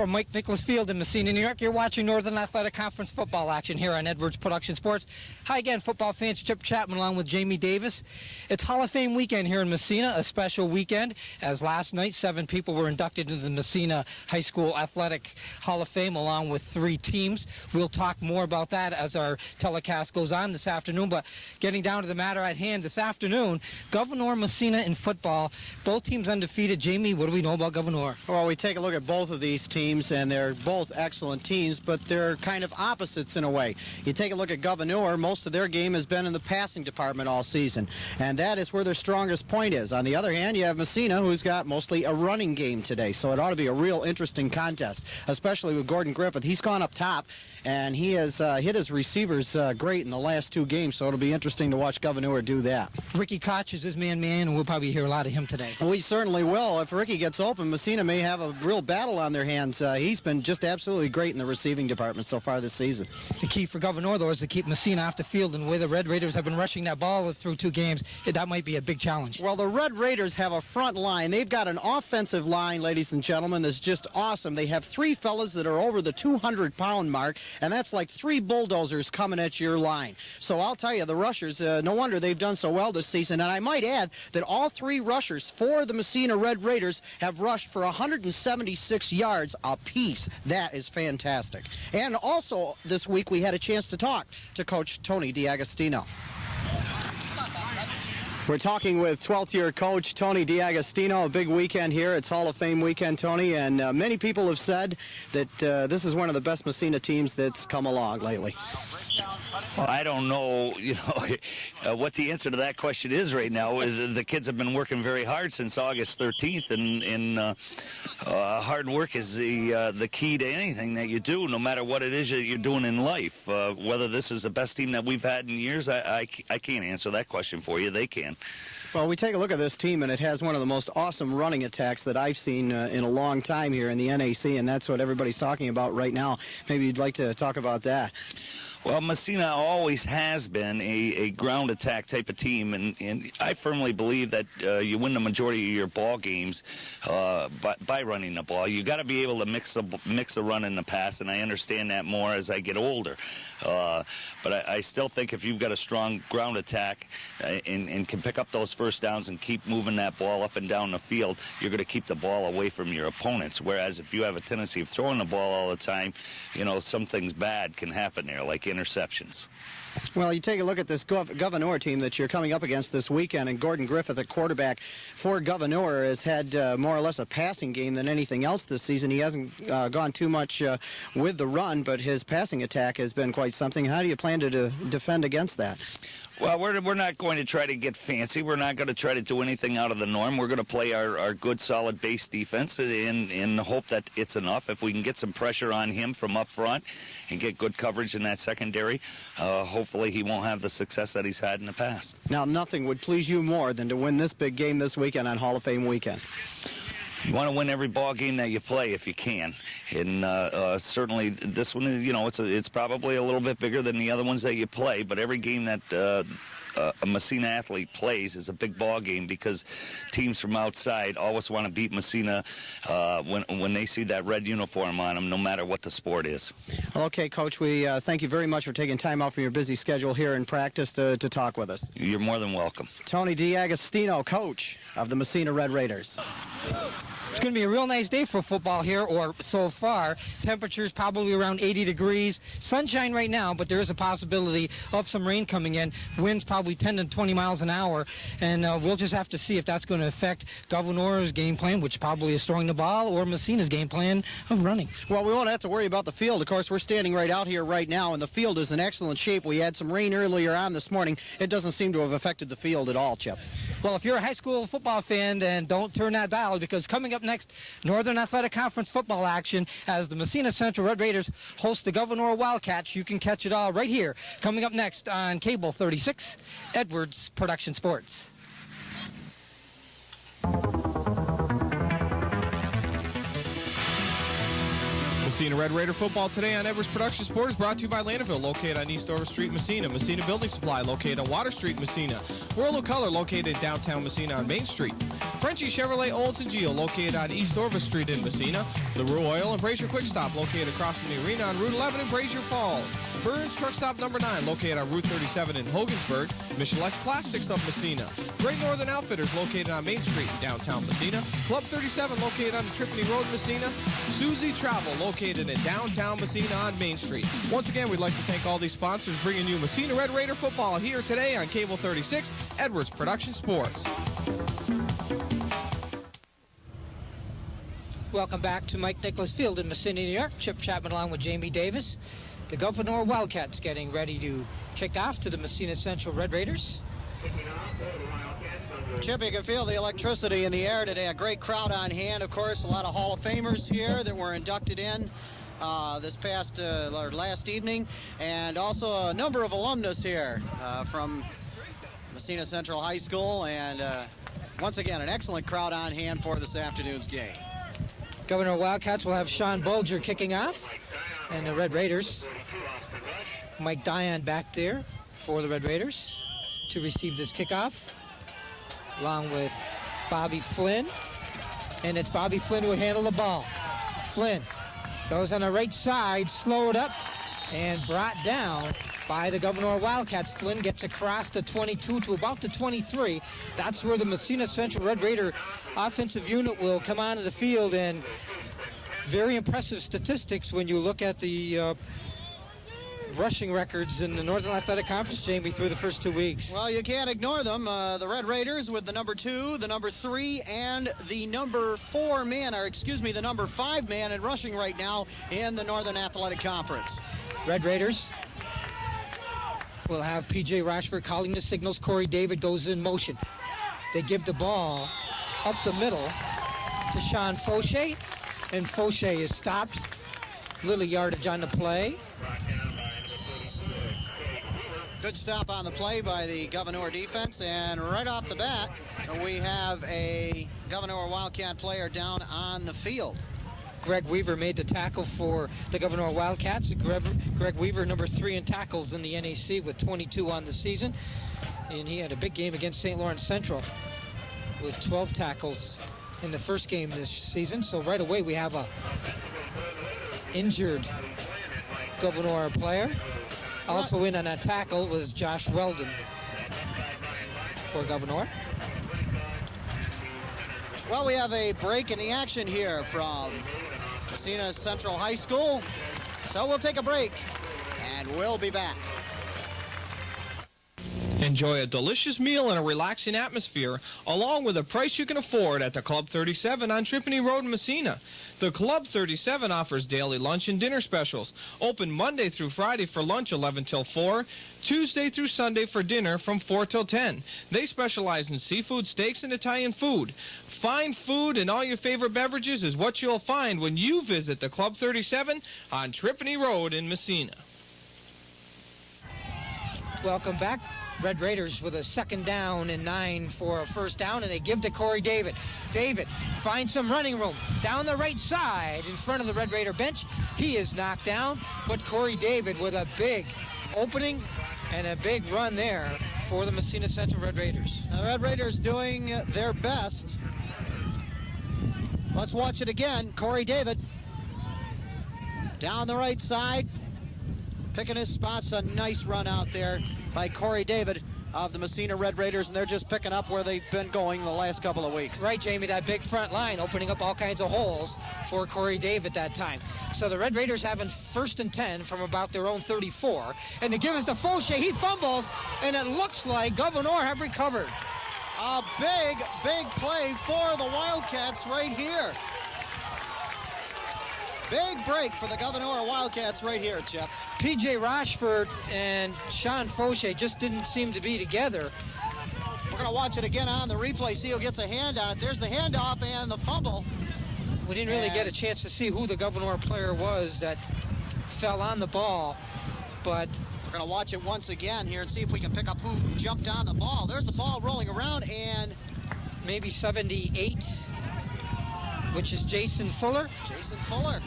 From Mike Nicholas Field in Massena, New York, you're watching Northern Athletic Conference football action here on Edwards Production Sports. Hi again, football fans. Chip Chapman along with Jamie Davis. It's Hall of Fame weekend here in Massena, a special weekend, as last night 7 people were inducted into the Massena High School Athletic Hall of Fame along with 3 teams. We'll talk more about that as our telecast goes on this afternoon, but getting down to the matter at hand this afternoon, Gouverneur, Massena in football, both teams undefeated. Jamie, what do we know about Gouverneur? Well, we take a look at both of these teams, and they're both excellent teams, but they're kind of opposites in a way. You take a look at Gouverneur, most of their game has been in the passing department all season, and that is where their strongest point is. On the other hand, you have Massena, who's got mostly a running game today, so it ought to be a real interesting contest, especially with Gordon Griffith. He's gone up top, and he has hit his receivers great in the last 2 games, so it'll be interesting to watch Gouverneur do that. Ricky Koch is his man, and we'll probably hear a lot of him today. We certainly will. If Ricky gets open, Massena may have a real battle on their hands. He's been just absolutely great in the receiving department so far this season. The key for Gouverneur, though, is to keep Massena off the field, and the way the Red Raiders have been rushing that ball through 2 games, that might be a big challenge. Well, the Red Raiders have a front line. They've got an offensive line, ladies and gentlemen, that's just awesome. They have 3 fellas that are over the 200-pound mark, and that's like 3 bulldozers coming at your line. So I'll tell you, the rushers, no wonder they've done so well this season. And I might add that all 3 rushers for the Massena Red Raiders have rushed for 176 yards apiece. That is fantastic. And also this week we had a chance to talk to Coach Tony D'Agostino. We're talking with 12th-year coach Tony D'Agostino. A big weekend here. It's Hall of Fame weekend, Tony, and many people have said that this is one of the best Massena teams that's come along lately. Well, I don't know, what the answer to that question is right now. The kids have been working very hard since August 13th, and hard work is the key to anything that you do, no matter what it is that you're doing in life. Whether this is the best team that we've had in years, I can't answer that question for you. They can. Well, we take a look at this team, and it has one of the most awesome running attacks that I've seen in a long time here in the NAC, and that's what everybody's talking about right now. Maybe you'd like to talk about that. Well, Massena always has been a ground attack type of team, and I firmly believe that you win the majority of your ball games by running the ball. You got to be able to mix the run and the pass, and I understand that more as I get older. But I still think if you've got a strong ground attack and can pick up those first downs and keep moving that ball up and down the field, you're going to keep the ball away from your opponents. Whereas if you have a tendency of throwing the ball all the time, some things bad can happen there, like interceptions. Well, you take a look at this Gouverneur team that you're coming up against this weekend, and Gordon Griffith, a quarterback for Gouverneur, has had more or less a passing game than anything else this season. He hasn't gone too much with the run, but his passing attack has been quite something. How do you plan to defend against that? Well, we're not going to try to get fancy. We're not going to try to do anything out of the norm. We're going to play our good, solid base defense and hope that it's enough. If we can get some pressure on him from up front and get good coverage in that secondary, hopefully he won't have the success that he's had in the past. Now, nothing would please you more than to win this big game this weekend on Hall of Fame weekend. You want to win every ball game that you play if you can, and certainly this one, it's probably a little bit bigger than the other ones that you play. But every game that a Massena athlete plays is a big ball game because teams from outside always want to beat Massena when they see that red uniform on them, no matter what the sport is. Okay, Coach, we thank you very much for taking time out from your busy schedule here in practice to talk with us. You're more than welcome. Tony D'Agostino, coach of the Massena Red Raiders. It's going to be a real nice day for football here, or so far. Temperatures probably around 80 degrees. Sunshine right now, but there is a possibility of some rain coming in. Winds probably 10 to 20 miles an hour, and we'll just have to see if that's going to affect Gouverneur's game plan, which probably is throwing the ball, or Massena's game plan of running. Well, we won't have to worry about the field. Of course, we're standing right out here right now, and the field is in excellent shape. We had some rain earlier on this morning. It doesn't seem to have affected the field at all, Chip. Well, if you're a high school football fan, then don't turn that dial, because coming up next, Northern Athletic Conference football action as the Massena Central Red Raiders host the Gouverneur Wildcats. You can catch it all right here. Coming up next on Cable 36, Edwards Production Sports. Massena Red Raider football today on Edwards Production Sports, brought to you by Landaville, located on East Dover Street, Massena. Massena Building Supply, located on Water Street, Massena. World of Color, located in downtown Massena on Main Street. Frenchie Chevrolet Olds and Geo, located on East Orvis Street in Massena. LaRue Oil and Brazier Quick Stop, located across from the arena on Route 11 in Brazier Falls. Burns Truck Stop number 9, located on Route 37 in Hogansburg. Michelex Plastics of Massena. Great Northern Outfitters, located on Main Street in downtown Massena. Club 37, located on Tripoli Road, Massena. Susie Travel, located in downtown Massena on Main Street. Once again, we'd like to thank all these sponsors bringing you Massena Red Raider football here today on Cable 36, Edwards Production Sports. Welcome back to Mike Nicholas Field in Massena, New York. Chip Chapman along with Jamie Davis. The Gouverneur Wildcats getting ready to kick off to the Massena Central Red Raiders. Chip, you can feel the electricity in the air today. A great crowd on hand, of course. A lot of Hall of Famers here that were inducted in this past or last evening, and also a number of alumnus here from Massena Central High School, and once again, an excellent crowd on hand for this afternoon's game. Gouverneur Wildcats will have Sean Bolger kicking off, and the Red Raiders, Mike Dion back there for the Red Raiders to receive this kickoff, along with Bobby Flynn, and it's Bobby Flynn who will handle the ball. Flynn goes on the right side, slowed up, and brought down by the Gouverneur Wildcats. Flynn gets across the 22 to about the 23. That's where the Massena Central Red Raider offensive unit will come onto the field, and very impressive statistics when you look at the rushing records in the Northern Athletic Conference, Jamie, through the first 2 weeks. Well, you can't ignore them. The Red Raiders with the number 2, the number 3, and the number 4 man, or excuse me, the number 5 man in rushing right now in the Northern Athletic Conference. Red Raiders will have P.J. Rashford calling the signals. Corey David goes in motion. They give the ball up the middle to Sean Fauché, and Fauché is stopped. Little yardage on the play. Good stop on the play by the Gouverneur defense, and right off the bat, we have a Gouverneur Wildcat player down on the field. Greg Weaver made the tackle for the Gouverneur Wildcats. Greg Weaver, number 3 in tackles in the NAC with 22 on the season, and he had a big game against St. Lawrence Central with 12 tackles in the first game this season. So right away we have a injured Gouverneur player. Also in on that tackle was Josh Weldon for Gouverneur. Well, we have a break in the action here from Massena Central High School. So we'll take a break, and we'll be back. Enjoy a delicious meal in a relaxing atmosphere, along with a price you can afford at the Club 37 on Tripoli Road in Massena. The Club 37 offers daily lunch and dinner specials, open Monday through Friday for lunch 11 till 4, Tuesday through Sunday for dinner from 4 till 10. They specialize in seafood, steaks, and Italian food. Fine food and all your favorite beverages is what you'll find when you visit the Club 37 on Tripoli Road in Massena. Welcome back. Red Raiders with a 2nd down and 9 for a 1st down, and they give to Corey David. David finds some running room down the right side in front of the Red Raider bench. He is knocked down, but Corey David with a big opening and a big run there for the Massena Central Red Raiders. The Red Raiders doing their best. Let's watch it again. Corey David down the right side, picking his spots. A nice run out there by Corey David of the Massena Red Raiders, and they're just picking up where they've been going the last couple of weeks. Right, Jamie, that big front line opening up all kinds of holes for Corey David that time. So the Red Raiders having 1st and 10 from about their own 34, and they give us to Fauché. He fumbles, and it looks like Gouverneur have recovered. A big, big play for the Wildcats right here. Big break for the Gouverneur Wildcats right here, Chip. P.J. Rashford and Sean Fauché just didn't seem to be together. We're going to watch it again on the replay, see who gets a hand on it. There's the handoff and the fumble. We didn't really get a chance to see who the Gouverneur player was that fell on the ball, but we're going to watch it once again here and see if we can pick up who jumped on the ball. There's the ball rolling around, and maybe 78, which is Jason Fuller. Jason Fuller.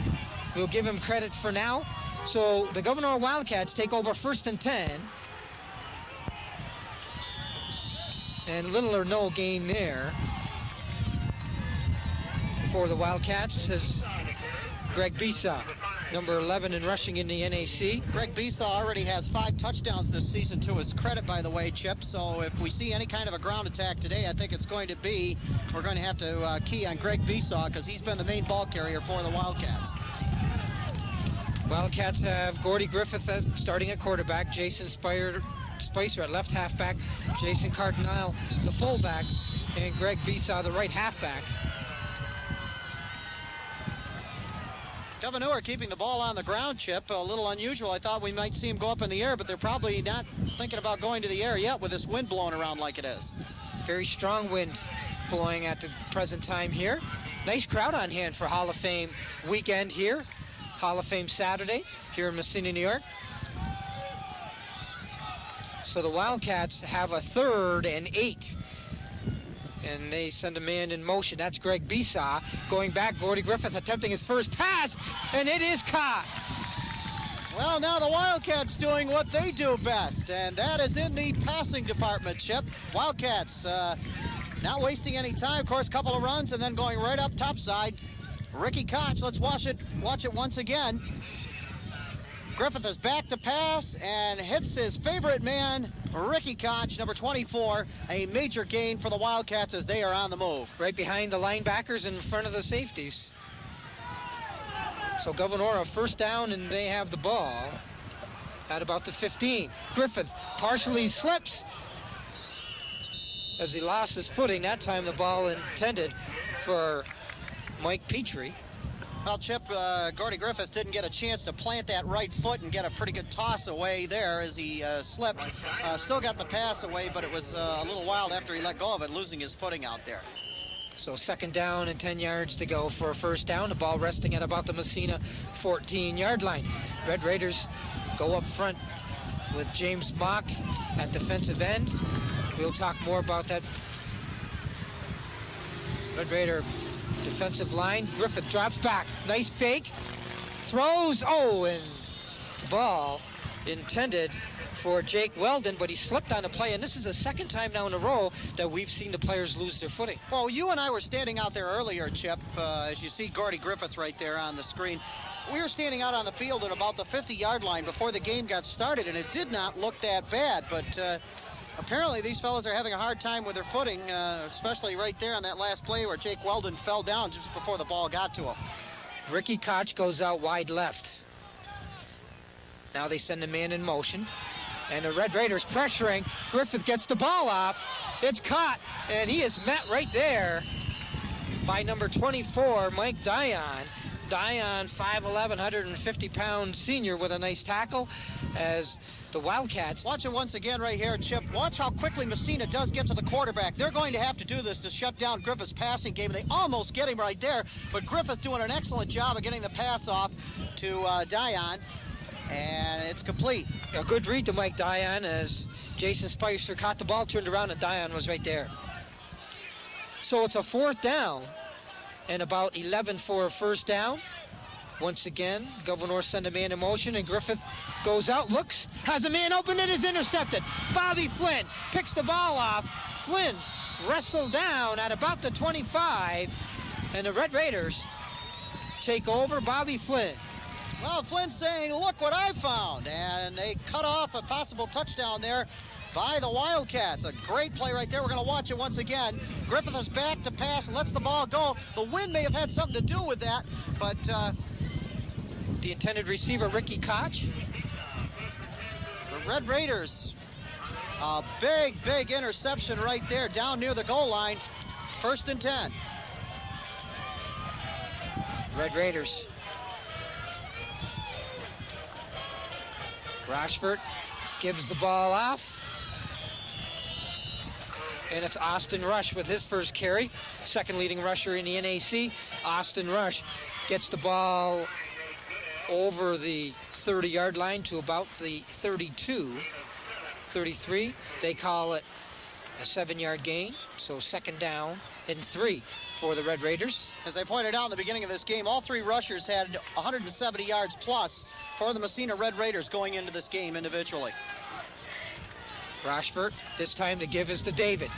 We'll give him credit for now. So the Gouverneur Wildcats take over 1st and 10. And little or no gain there. for the Wildcats is Greg Bisa, number 11 in rushing in the NAC. Greg Bisa already has 5 touchdowns this season to his credit, by the way, Chip. So if we see any kind of a ground attack today, I think it's going to be, we're going to have to key on Greg Bisa because he's been the main ball carrier for the Wildcats. Wildcats have Gordy Griffith starting at quarterback, Jason Spicer at left halfback, Jason Cardinale the fullback, and Greg Bisa the right halfback. Gouverneur keeping the ball on the ground, Chip. A little unusual. I thought we might see him go up in the air, but they're probably not thinking about going to the air yet with this wind blowing around like it is. Very strong wind blowing at the present time here. Nice crowd on hand for Hall of Fame weekend here. Hall of Fame Saturday here in Massena, New York. So the Wildcats have a 3rd and 8. And they send a man in motion. That's Greg Bisa. Going back, Gordy Griffith attempting his first pass, and it is caught. Well, now the Wildcats doing what they do best, and that is in the passing department, Chip. Wildcats not wasting any time. Of course, a couple of runs and then going right up topside. Ricky Koch, let's watch it once again. Griffith is back to pass and hits his favorite man, Ricky Koch, number 24. A major gain for the Wildcats as they are on the move. Right behind the linebackers in front of the safeties. So Gouverneur a first down, and they have the ball at about the 15. Griffith partially slips as he lost his footing. That time the ball intended for Mike Petrie. Well, Chip, Gordy Griffith didn't get a chance to plant that right foot and get a pretty good toss away there as he slipped. Still got the pass away, but it was a little wild after he let go of it, losing his footing out there. So 2nd down and 10 yards to go for a first down. The ball resting at about the Massena 14-yard line. Red Raiders go up front with James Mock at defensive end. We'll talk more about that Red Raider defensive line. Griffith drops back. Nice fake. Throws. Oh, and the ball intended for Jake Weldon, but he slipped on the play, and this is the 2nd time now in a row that we've seen the players lose their footing. Well, you and I were standing out there earlier, Chip, as you see Gordy Griffith right there on the screen. We were standing out on the field at about the 50-yard line before the game got started, and it did not look that bad, but apparently these fellas are having a hard time with their footing, especially right there on that last play where Jake Weldon fell down just before the ball got to him. Ricky Koch goes out wide left. Now they send a man in motion, and the Red Raiders pressuring. Griffith gets the ball off. It's caught, and he is met right there by number 24, Mike Dion. Dion, 5'11", 150-pound senior with a nice tackle as the Wildcats. Watch it once again right here, Chip. Watch how quickly Massena does get to the quarterback. They're going to have to do this to shut down Griffith's passing game. They almost get him right there, but Griffith doing an excellent job of getting the pass off to Dion, and it's complete. A good read to Mike Dion as Jason Spicer caught the ball, turned around, and Dion was right there. So it's a 4th down and about 11 for a first down. Once again, Gouverneur send a man in motion, and Griffith goes out, looks, has a man open, and is intercepted. Bobby Flynn picks the ball off. Flynn wrestled down at about the 25, and the Red Raiders take over. Bobby Flynn. Well, Flynn saying, look what I found, and they cut off a possible touchdown there by the Wildcats. A great play right there. We're going to watch it once again. Griffith is back to pass and lets the ball go. The wind may have had something to do with that, but the intended receiver, Ricky Koch. The Red Raiders, a big interception right there down near the goal line. 1st and 10. Red Raiders. Rashford gives the ball off. And it's Austin Rush with his first carry. 2nd leading rusher in the NAC. Austin Rush gets the ball over the 30-yard line to about the 32, 33. They call it a 7-yard gain. So 2nd down and 3 for the Red Raiders. As I pointed out in the beginning of this game, all 3 rushers had 170 yards plus for the Massena Red Raiders going into this game individually. Rashford, this time the give is to David.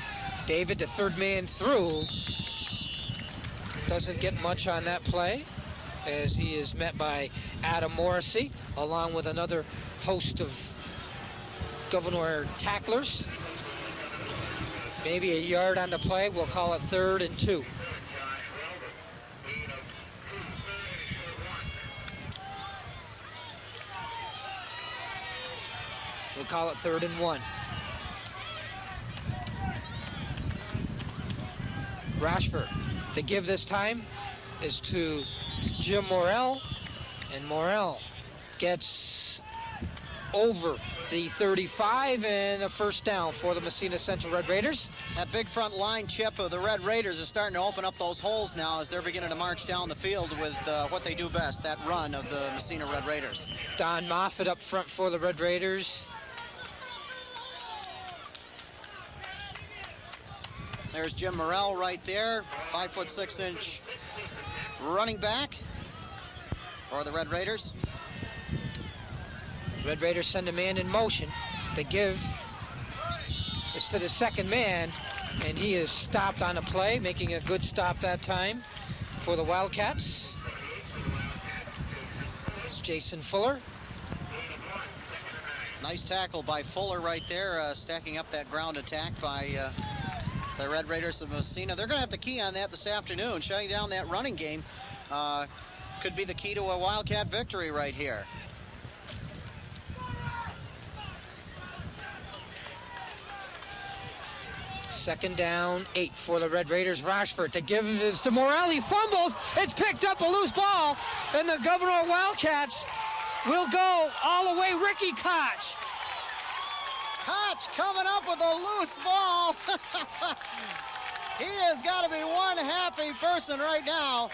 David, the 3rd man through. doesn't get much on that play, as he is met by Adam Morrissey, along with another host of Gouverneur tacklers. Maybe a yard on the play. We'll call it 3rd and 2. We'll call it 3rd and 1. Rashford. The give this time is to Jim Morrell, and Morrell gets over the 35 and a first down for the Massena Central Red Raiders. That big front line, Chip, of the Red Raiders is starting to open up those holes now as they're beginning to march down the field with what they do best, that run of the Massena Red Raiders. Don Moffitt up front for the Red Raiders. There's Jim Morrell right there, 5'6" running back for the Red Raiders. Red Raiders send a man in motion. The give is to the second man, and he is stopped on a play, making a good stop that time for the Wildcats. It's Jason Fuller. Nice tackle by Fuller right there, stacking up that ground attack by the Red Raiders of Massena. They're going to have to key on that this afternoon. Shutting down that running game could be the key to a Wildcat victory right here. Second down, 8 for the Red Raiders. Rashford to give this to Morrell. He fumbles. It's picked up, a loose ball, and the Gouverneur Wildcats will go all the way. Ricky Koch. Koch coming up with a loose ball. He has got to be one happy person right now.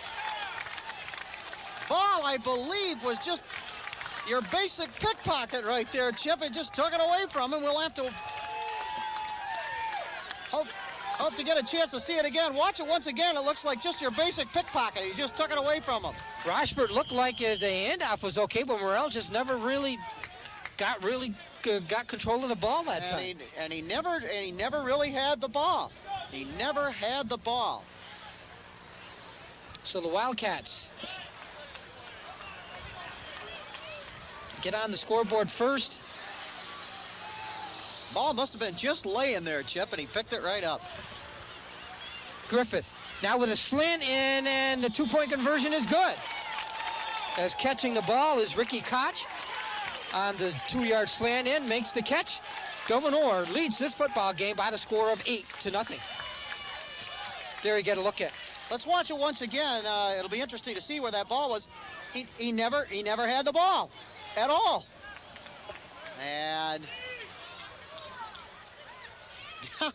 Ball, I believe, was just your basic pickpocket right there, Chip. It just took it away from him. We'll have to hope to get a chance to see it again. Watch it once again. It looks like just your basic pickpocket. He just took it away from him. Rashford looked like the handoff was okay, but Morrell just never really got control of the ball that time. He never really had the ball. He never had the ball. So the Wildcats get on the scoreboard first. Ball must have been just laying there, Chip, and he picked it right up. Griffith now with a slant in, and the two-point conversion is good. As catching the ball is Ricky Koch on the 2-yard slant in, makes the catch. Gouverneur leads this football game by the score of 8-0. There you get a look at. Let's watch it once again. It'll be interesting to see where that ball was. He never had the ball at all. And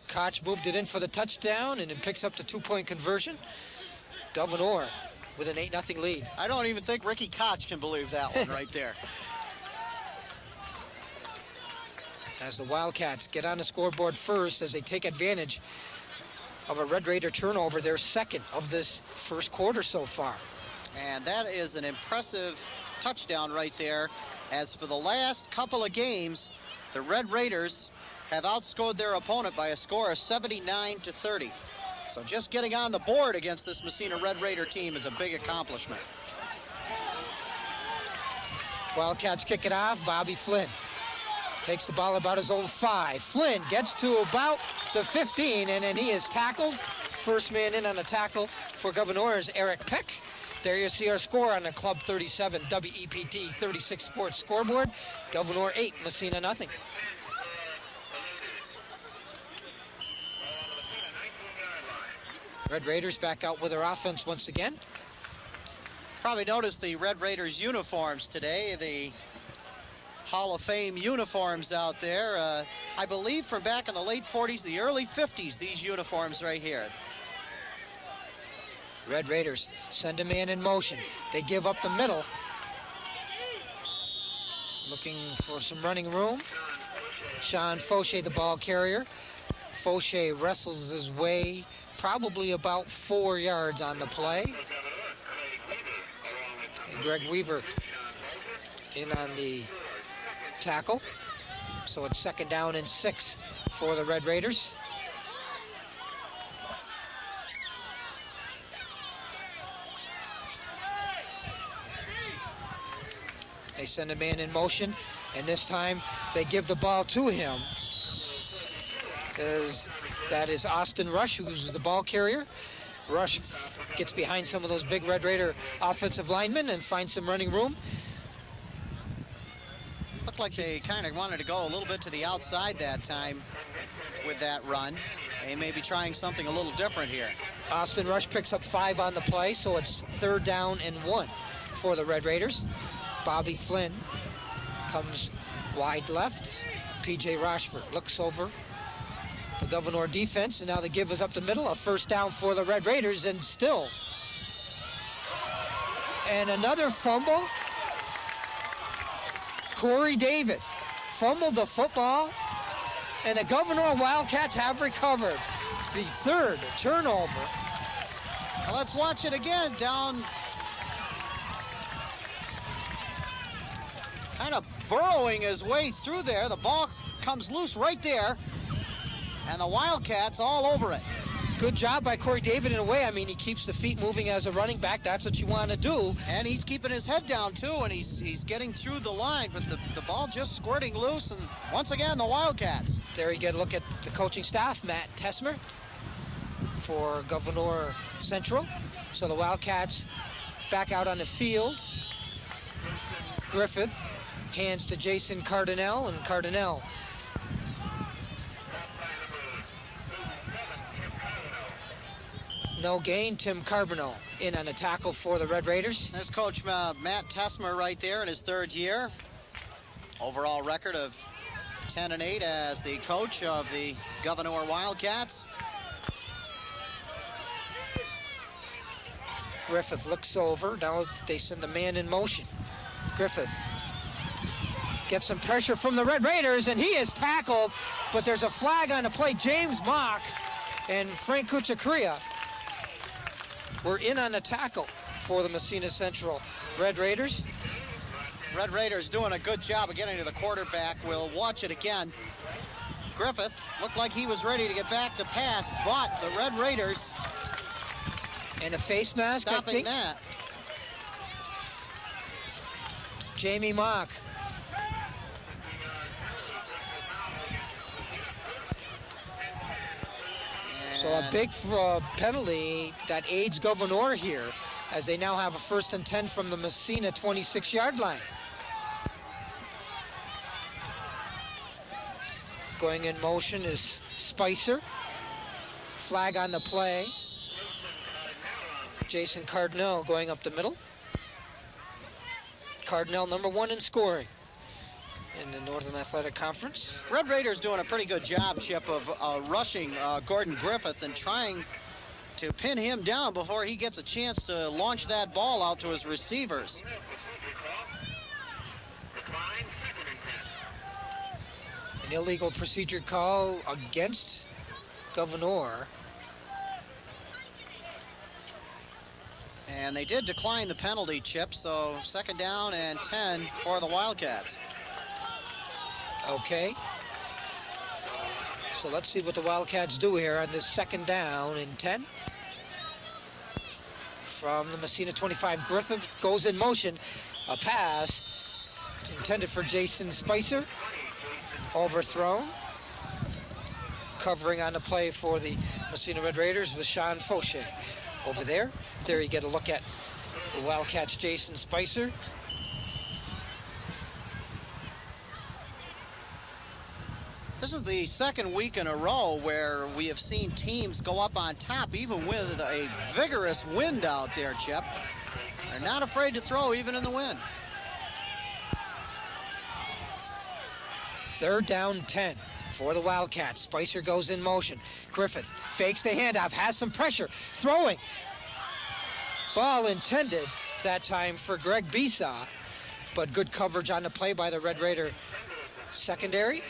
Koch moved it in for the touchdown, and it picks up the 2-point conversion. Gouverneur with an 8-0 lead. I don't even think Ricky Koch can believe that one right there. As the Wildcats get on the scoreboard first, as they take advantage of a Red Raider turnover, their second of this first quarter so far. And that is an impressive touchdown right there. As for the last couple of games, the Red Raiders have outscored their opponent by a score of 79-30. So just getting on the board against this Massena Red Raider team is a big accomplishment. Wildcats kick it off. Bobby Flynn takes the ball about his own 5. Flynn gets to about the 15, and then he is tackled. First man in on the tackle for Gouverneur is Eric Peck. There you see our score on the Club 37 WEPT 36 Sports scoreboard. Gouverneur 8, Massena nothing. Red Raiders back out with their offense once again. Probably noticed the Red Raiders uniforms today, the Hall of Fame uniforms out there. I believe from back in the late 40s, the early 50s, these uniforms right here. Red Raiders send a man in motion. They give up the middle. Looking for some running room. Sean Fauché, the ball carrier. Fauché wrestles his way probably about 4 yards on the play. And Greg Weaver in on the tackle. So it's 2nd down and 6 for the Red Raiders. They send a man in motion, and this time they give the ball to him. That is Austin Rush, who's the ball carrier. Rush gets behind some of those big Red Raider offensive linemen and finds some running room. Looked like they kind of wanted to go a little bit to the outside that time with that run. They may be trying something a little different here. Austin Rush picks up 5 on the play, so it's 3rd down and 1 for the Red Raiders. Bobby Flynn comes wide left. P.J. Rochford looks over the Gouverneur defense, and now the give is up the middle. A 1st down for the Red Raiders, and still. And another fumble. Corey David fumbled the football, and the Gouverneur Wildcats have recovered the 3rd turnover. Well, let's watch it again. Down, kind of burrowing his way through there. The ball comes loose right there, and the Wildcats all over it. Good job by Corey David in a way. I mean, he keeps the feet moving as a running back. That's what you want to do. And he's keeping his head down, too, and he's getting through the line, but the ball just squirting loose, and once again, the Wildcats. There you get a look at the coaching staff, Matt Tesmer for Gouverneur Central. So the Wildcats back out on the field. Griffith hands to Jason Cardinal, and Cardinal no gain. Tim Carbonell in on a tackle for the Red Raiders. There's Coach Matt Tesmer right there in his 3rd year. Overall record of 10-8 as the coach of the Gouverneur Wildcats. Griffith looks over. Now they send the man in motion. Griffith gets some pressure from the Red Raiders, and he is tackled, but there's a flag on the play. James Mock and Frank Kuchakria were in on the tackle for the Massena Central Red Raiders. Red Raiders doing a good job of getting to the quarterback. We'll watch it again. Griffith looked like he was ready to get back to pass, but the Red Raiders and a face mask, stopping I think. that. Jamie Mock. So a big penalty that aids Gouverneur here, as they now have a 1st and 10 from the Massena 26-yard line. Going in motion is Spicer. Flag on the play. Jason Cardinal going up the middle. Cardinal number 1 in scoring in the Northern Athletic Conference. Red Raiders doing a pretty good job, Chip, of rushing Gordon Griffith and trying to pin him down before he gets a chance to launch that ball out to his receivers. An illegal procedure call against Gouverneur. And they did decline the penalty, Chip, so 2nd down and 10 for the Wildcats. Okay. So let's see what the Wildcats do here on this 2nd down and 10. From the Massena 25, Griffith goes in motion. A pass intended for Jason Spicer. Overthrown. Covering on the play for the Massena Red Raiders was Sean Fauché. Over there. There you get a look at the Wildcats' Jason Spicer. This is the 2nd week in a row where we have seen teams go up on top, even with a vigorous wind out there, Chip. They're not afraid to throw, even in the wind. 3rd down 10 for the Wildcats. Spicer goes in motion. Griffith fakes the handoff, has some pressure, throwing. Ball intended that time for Greg Bisa, but good coverage on the play by the Red Raider secondary.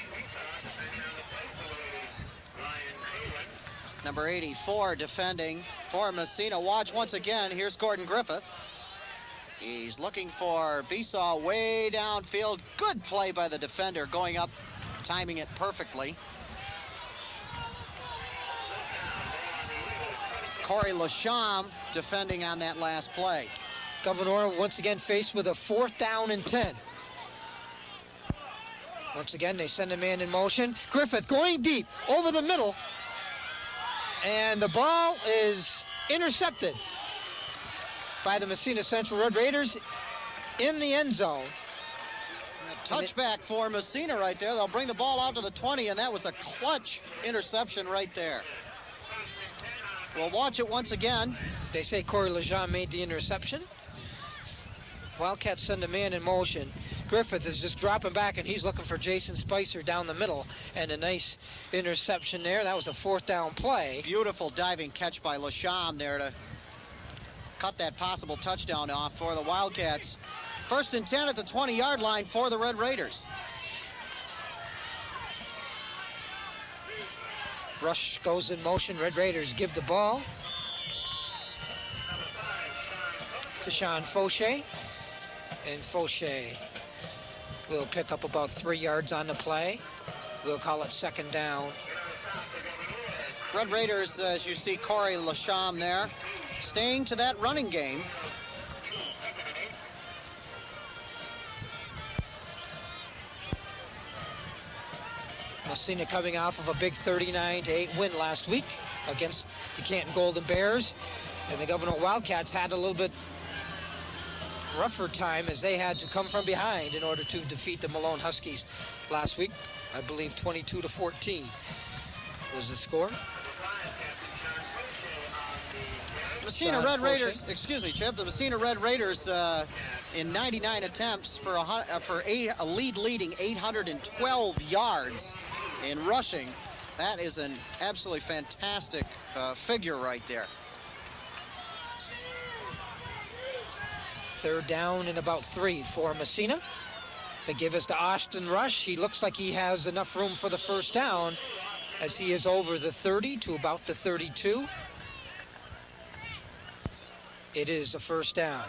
Number 84 defending for Massena. Watch once again. Here's Gordon Griffith. He's looking for Bisa way downfield. Good play by the defender, going up, timing it perfectly. Corey Lasham defending on that last play. Gouverneur once again faced with a 4th down and 10. Once again, they send a man in motion. Griffith going deep over the middle. And the ball is intercepted by the Massena Central Red Raiders in the end zone. Touchback for Massena right there. They'll bring the ball out to the 20, and that was a clutch interception right there. We'll watch it once again. They say Corey Lejean made the interception. Wildcats send a man in motion. Griffith is just dropping back, and he's looking for Jason Spicer down the middle. And a nice interception there. That was a 4th down play. Beautiful diving catch by Lasham there to cut that possible touchdown off for the Wildcats. 1st and 10 at the 20-yard line for the Red Raiders. Rush goes in motion. Red Raiders give the ball to Sean Fauché. And Fauché will pick up about 3 yards on the play. We'll call it 2nd down. Red Raiders, as you see Corey Lasham there, staying to that running game. Massena coming off of a big 39-8 win last week against the Canton Golden Bears. And the Gouverneur Wildcats had a little bit rougher time as they had to come from behind in order to defeat the Malone Huskies last week. I believe 22-14 was the score. Messena Red Raiders, excuse me, Chip, the Messena Red Raiders in 99 attempts for a leading 812 yards in rushing. That is an absolutely fantastic figure right there. 3rd down and about 3 for Massena. They give us to Austin Rush. He looks like he has enough room for the 1st down as he is over the 30 to about the 32. It is the 1st down.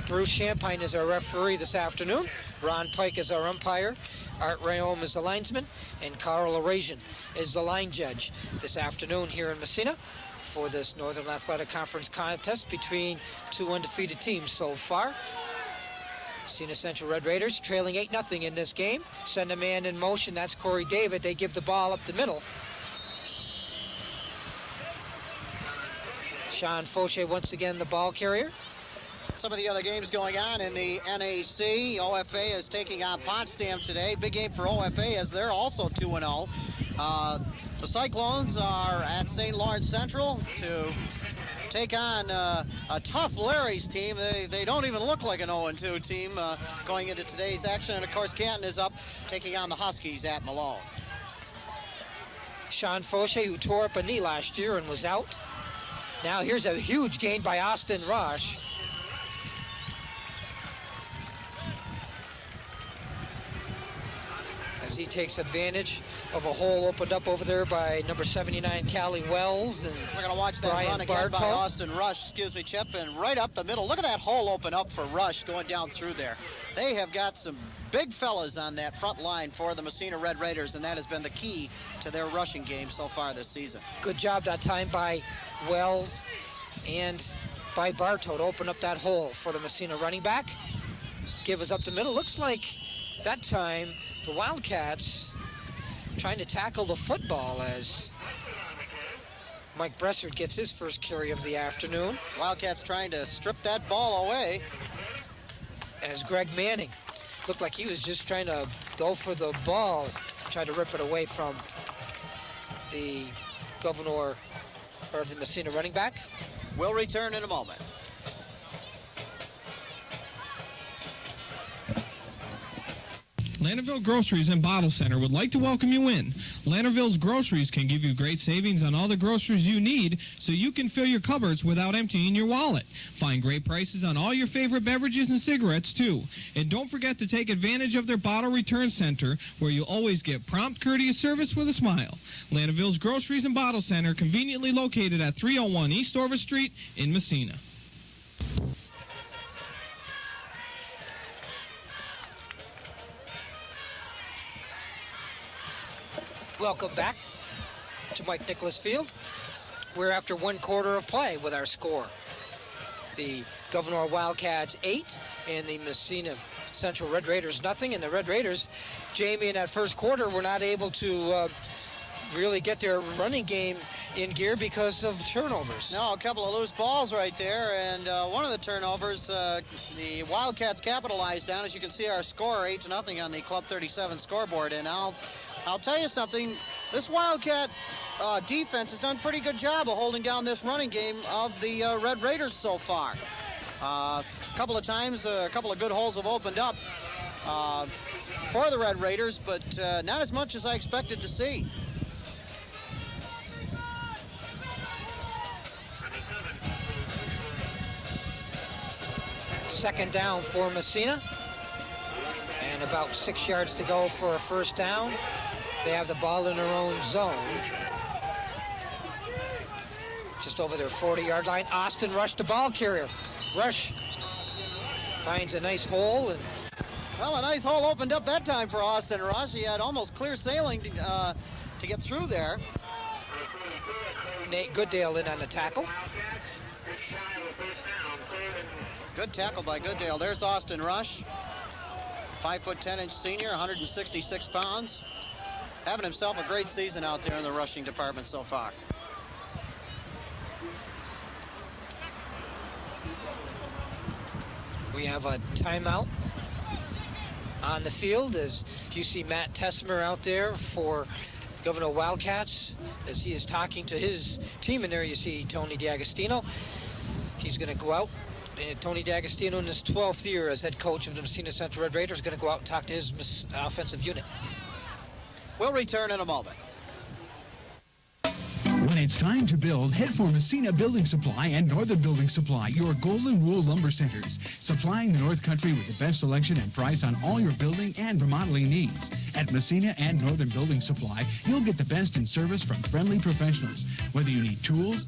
Bruce Champagne is our referee this afternoon. Ron Pike is our umpire. Art Rayom is the linesman. And Carl Arasian is the line judge this afternoon here in Massena for this Northern Athletic Conference contest between 2 undefeated teams so far. Massena Central Red Raiders trailing 8-0 in this game. Send a man in motion. That's Corey David. They give the ball up the middle. Sean Fauché once again the ball carrier. Some of the other games going on in the NAC. OFA is taking on Potsdam today. Big game for OFA as they're also 2-0. The Cyclones are at St. Lawrence Central to take on a tough Larry's team. They don't even look like an 0-2 team going into today's action. And, of course, Canton is up taking on the Huskies at Malone. Sean Fauché, who tore up a knee last year and was out. Now here's a huge gain by Austin Rush. As he takes advantage of a hole opened up over there by number 79, Callie Wells. And we're going to watch that Brian run again by Bartow. Austin Rush, excuse me, Chip, and right up the middle. Look at that hole open up for Rush going down through there. They have got some big fellas on that front line for the Massena Red Raiders, and that has been the key to their rushing game so far this season. Good job that time by Wells and by Bartow to open up that hole for the Massena running back. Give us up the middle. Looks like that time the Wildcats trying to tackle the football as Mike Bressard gets his first carry of the afternoon. Wildcats trying to strip that ball away. As Greg Manning looked like he was just trying to go for the ball, try to rip it away from the Gouverneur or the Massena running back. We'll return in a moment. Landerville Groceries and Bottle Center would like to welcome you in. Landerville's Groceries can give you great savings on all the groceries you need so you can fill your cupboards without emptying your wallet. Find great prices on all your favorite beverages and cigarettes, too. And don't forget to take advantage of their bottle return center where you'll always get prompt, courteous service with a smile. Landerville's Groceries and Bottle Center, conveniently located at 301 East Orvis Street in Massena. Welcome back to Mike Nicholas Field. We're after 1 quarter of play with our score. The Gouverneur Wildcats 8, and the Massena Central Red Raiders nothing. And the Red Raiders, Jamie, in that first quarter were not able to really get their running game in gear because of turnovers. No, a couple of loose balls right there, and one of the turnovers, the Wildcats capitalized on. As you can see, our score 8-0 on the Club 37 scoreboard. And I'll tell you something, this Wildcat defense has done a pretty good job of holding down this running game of the Red Raiders so far. A couple of times, a couple of good holes have opened up for the Red Raiders, but not as much as I expected to see. Second down for Massena, and about 6 yards to go for a first down. They have the ball in their own zone, just over their 40-yard line. Austin Rush, the ball carrier. Rush finds a nice hole, and well, a nice hole opened up that time for Austin Rush. He had almost clear sailing to get through there. Nate Gooddale in on the tackle. Good tackle by Gooddale. There's Austin Rush, 5'10" senior, 166 pounds. Having himself a great season out there in the rushing department so far. We have a timeout on the field as you see Matt Tessmer out there for Gouverneur Wildcats. As he is talking to his team in there, you see Tony D'Agostino. He's going to go out. Tony D'Agostino, in his 12th year as head coach of the Massena Central Red Raiders, is going to go out and talk to his offensive unit. We'll return in a moment. When it's time to build, head for Massena Building Supply and Northern Building Supply, your Golden Rule Lumber Centers, supplying the North Country with the best selection and price on all your building and remodeling needs. At Massena and Northern Building Supply, you'll get the best in service from friendly professionals. Whether you need tools,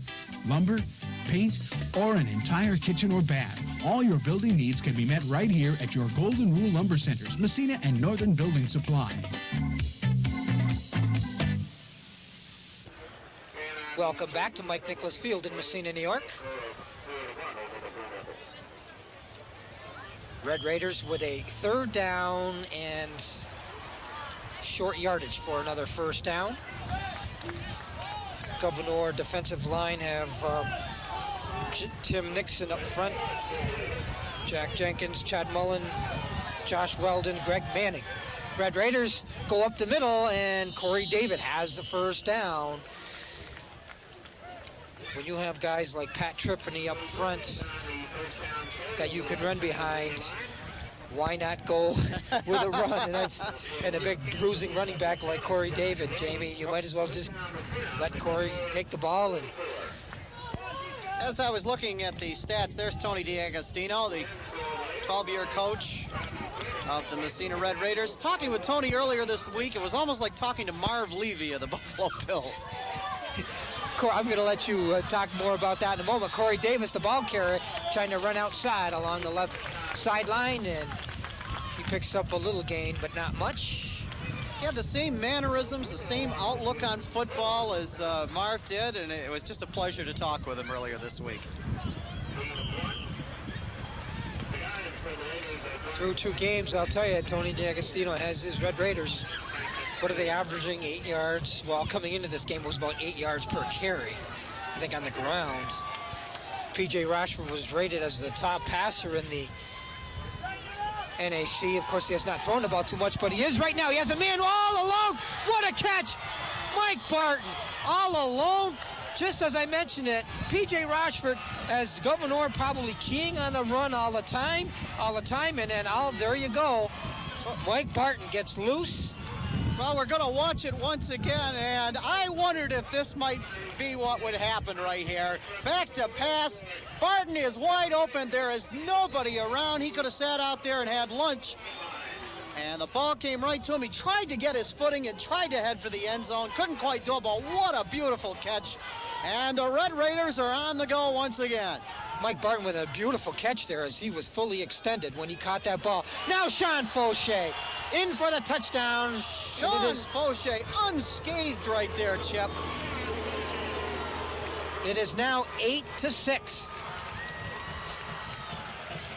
lumber, paint, or an entire kitchen or bath, all your building needs can be met right here at your Golden Rule Lumber Centers, Massena and Northern Building Supply. Welcome back to Mike Nicholas Field in Massena, New York. Red Raiders with a third down and short yardage for another first down. Gouverneur defensive line have Tim Nixon up front, Jack Jenkins, Chad Mullen, Josh Weldon, Greg Manning. Red Raiders go up the middle, and Corey David has the first down. When you have guys like Pat Trippeney up front that you can run behind, why not go with a run? And a big bruising running back like Corey David, Jamie, you might as well just let Corey take the ball. And as I was looking at the stats, there's Tony D'Agostino, the 12-year coach of the Massena Red Raiders. Talking with Tony earlier this week, it was almost like talking to Marv Levy of the Buffalo Bills. I'm going to let you talk more about that in a moment. Corey Davis, the ball carrier, trying to run outside along the left sideline, and he picks up a little gain, but not much. He had the same mannerisms, the same outlook on football as Marv did, and it was just a pleasure to talk with him earlier this week. Through 2 games, I'll tell you, Tony D'Agostino has his Red Raiders. What are they averaging? 8 yards? Well, coming into this game, it was about 8 yards per carry, I think, on the ground. P.J. Rashford was rated as the top passer in the NAC. Of course, he has not thrown the ball too much, but he is right now. He has a man all alone. What a catch! Mike Barton, all alone. Just as I mentioned it, P.J. Rashford, as Gouverneur, probably keying on the run all the time, and then there you go. Mike Barton gets loose. Well, we're going to watch it once again, and I wondered if this might be what would happen right here. Back to pass. Barton is wide open. There is nobody around. He could have sat out there and had lunch. And the ball came right to him. He tried to get his footing and tried to head for the end zone. Couldn't quite do it, but what a beautiful catch. And the Red Raiders are on the go once again. Mike Barton with a beautiful catch there as he was fully extended when he caught that ball. Now Sean Fauché in for the touchdown. Sean Fauché unscathed right there, Chip. It is now 8-6.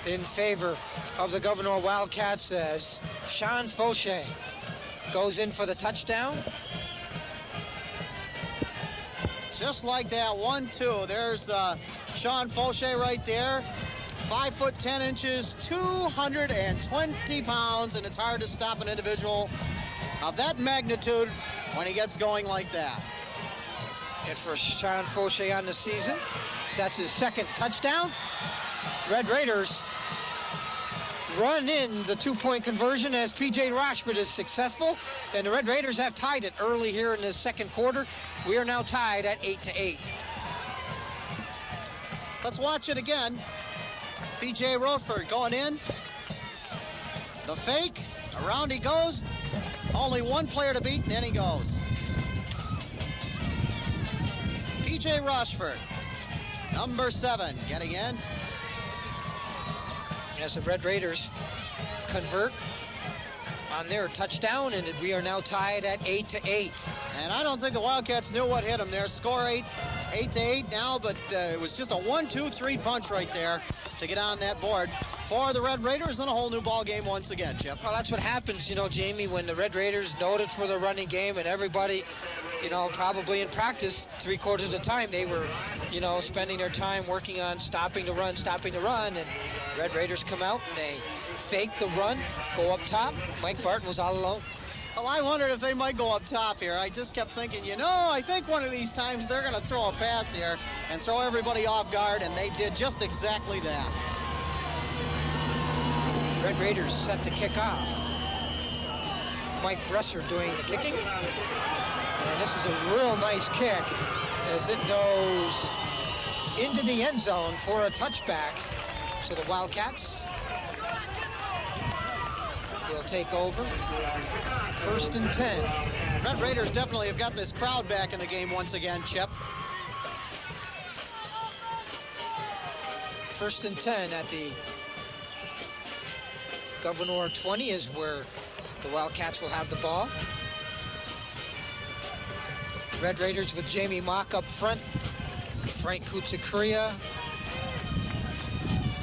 in favor of the Gouverneur Wildcats as Sean Fauché goes in for the touchdown. Just like that, 1-2. There's Sean Fauché right there. 5 foot 10 inches, 220 pounds, and it's hard to stop an individual of that magnitude when he gets going like that. And for Sean Fauché on the season, that's his second touchdown. Red Raiders run in the 2-point conversion as P.J. Rochford is successful, and the Red Raiders have tied it early here in the second quarter. We are now tied at 8-8. Let's watch it again. P.J. Rochford going in. The fake, around he goes. Only one player to beat, and in he goes. P.J. Rochford, number 7, getting in. As the Red Raiders convert on their touchdown, and we are now tied at 8-8. And I don't think the Wildcats knew what hit them there. Score 8-8 now, but it was just a 1-2-3 punch right there to get on that board for the Red Raiders, and a whole new ball game once again, Chip. Well, that's what happens, you know, Jamie, when the Red Raiders noted for the running game, and everybody, you know, probably in practice 3/4 of the time they were, you know, spending their time working on stopping the run, and Red Raiders come out and they fake the run, go up top. Mike Barton was all alone. Well, I wondered if they might go up top here. I just kept thinking, you know, I think one of these times they're going to throw a pass here and throw everybody off guard, and they did just exactly that. Red Raiders set to kick off. Mike Bresser doing the kicking. And this is a real nice kick as it goes into the end zone for a touchback. So the Wildcats will take over. 1st and 10. Red Raiders definitely have got this crowd back in the game once again, Chip. 1st and 10 at the Gouverneur 20 is where the Wildcats will have the ball. Red Raiders with Jamie Mock up front, Frank Kutsikria,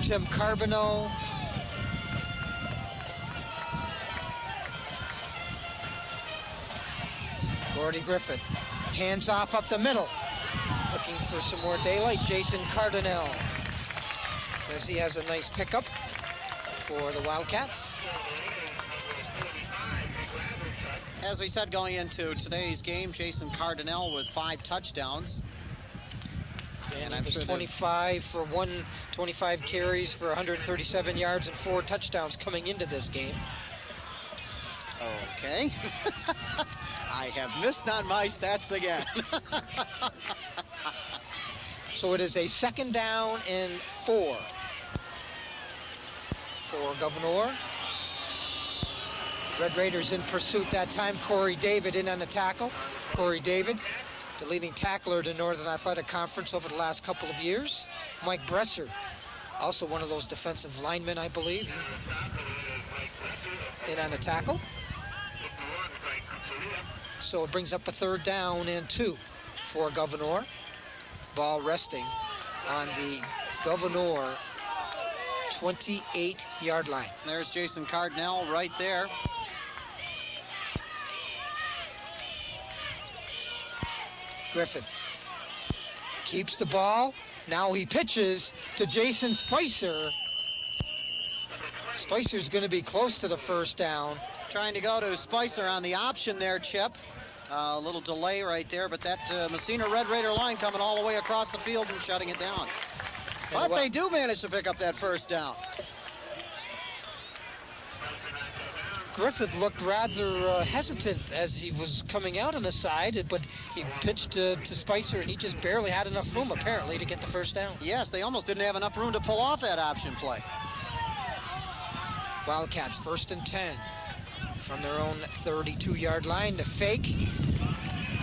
Tim Carbonneau, Gordy Griffith, hands off up the middle, looking for some more daylight. Jason Cardinal, as he has a nice pickup for the Wildcats. As we said, going into today's game, Jason Cardinal with 5 touchdowns. And I'm sure 25 for 125 carries for 137 yards and 4 touchdowns coming into this game. Okay. I have missed on my stats again. So it is a 2nd down and 4 for Gouverneur. Red Raiders in pursuit that time. Corey David in on the tackle. Corey David, the leading tackler to Northern Athletic Conference over the last couple of years. Mike Bresser, also one of those defensive linemen, I believe, in on the tackle. So it brings up a 3rd down and 2 for Gouverneur. Ball resting on the Gouverneur 28-yard line. There's Jason Cardinal right there. Griffith keeps the ball. Now he pitches to Jason Spicer. Spicer's going to be close to the 1st down. Trying to go to Spicer on the option there, Chip. A little delay right there, but that Massena Red Raider line coming all the way across the field and shutting it down. But they do manage to pick up that 1st down. Griffith looked rather hesitant as he was coming out on the side, but he pitched to Spicer, and he just barely had enough room, apparently, to get the 1st down. Yes, they almost didn't have enough room to pull off that option play. Wildcats 1st and 10 from their own 32-yard line. The fake,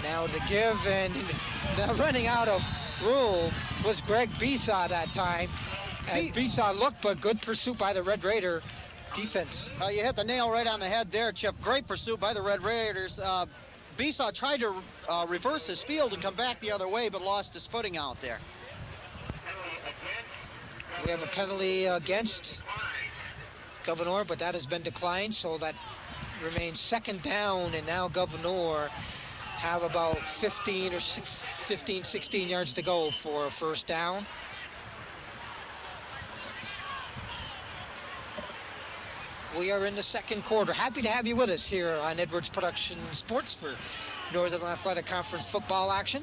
now the give, and now running out of room was Greg Besaw that time. As Besaw looked, but good pursuit by the Red Raider defense. You hit the nail right on the head there, Chip. Great pursuit by the Red Raiders. Besaw tried to reverse his field and come back the other way, but lost his footing out there. We have a penalty against Gouverneur, but that has been declined, so that remains second down, and now Gouverneur have about 15, 16 yards to go for a first down. We are in the second quarter. Happy to have you with us here on Edwards Production Sports for Northern Athletic Conference football action.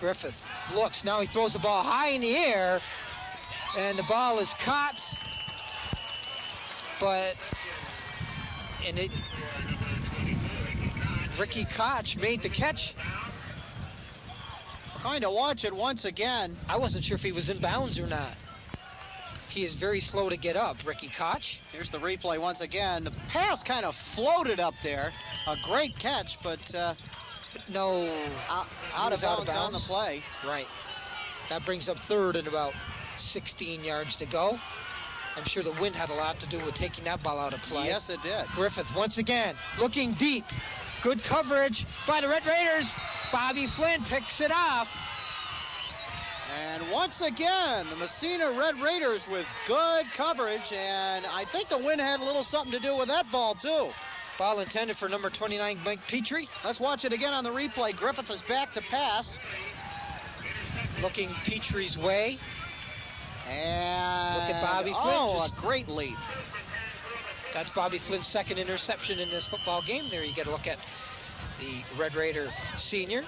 Griffith looks, now he throws the ball high in the air, and the ball is caught, Ricky Koch made the catch. Going to watch it once again. I wasn't sure if he was in bounds or not. He is very slow to get up, Ricky Koch. Here's the replay once again. The pass kind of floated up there. A great catch, but no, out of bounds on the play. Right. That brings up third and about 16 yards to go. I'm sure the wind had a lot to do with taking that ball out of play. Yes, it did. Griffith once again looking deep. Good coverage by the Red Raiders. Bobby Flynn picks it off. And once again, the Massena Red Raiders with good coverage, and I think the wind had a little something to do with that ball, too. Ball intended for number 29, Mike Petrie. Let's watch it again on the replay. Griffith is back to pass. Looking Petrie's way. And look at Bobby Flynn. Oh, a great leap. That's Bobby Flynn's second interception in this football game. There you get a look at the Red Raider senior.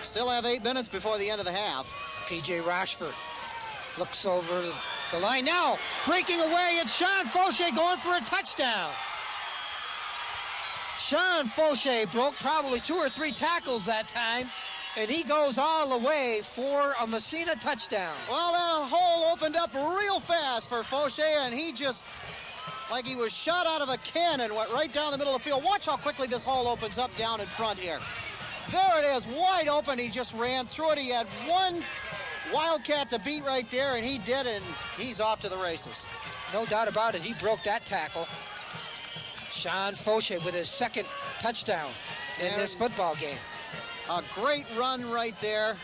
Still have 8 minutes before the end of the half. P.J. Rashford looks over the line now. Breaking away, it's Sean Fauché going for a touchdown. Sean Fauché broke probably 2 or 3 tackles that time, and he goes all the way for a Massena touchdown. Well, that hole opened up real fast for Fauché, and he just, like he was shot out of a cannon, went right down the middle of the field. Watch how quickly this hole opens up down in front here. There it is, wide open. He just ran through it. He had one Wildcat to beat right there, and he did, and he's off to the races. No doubt about it. He broke that tackle. Sean Fauché with his second touchdown in this football game. A great run right there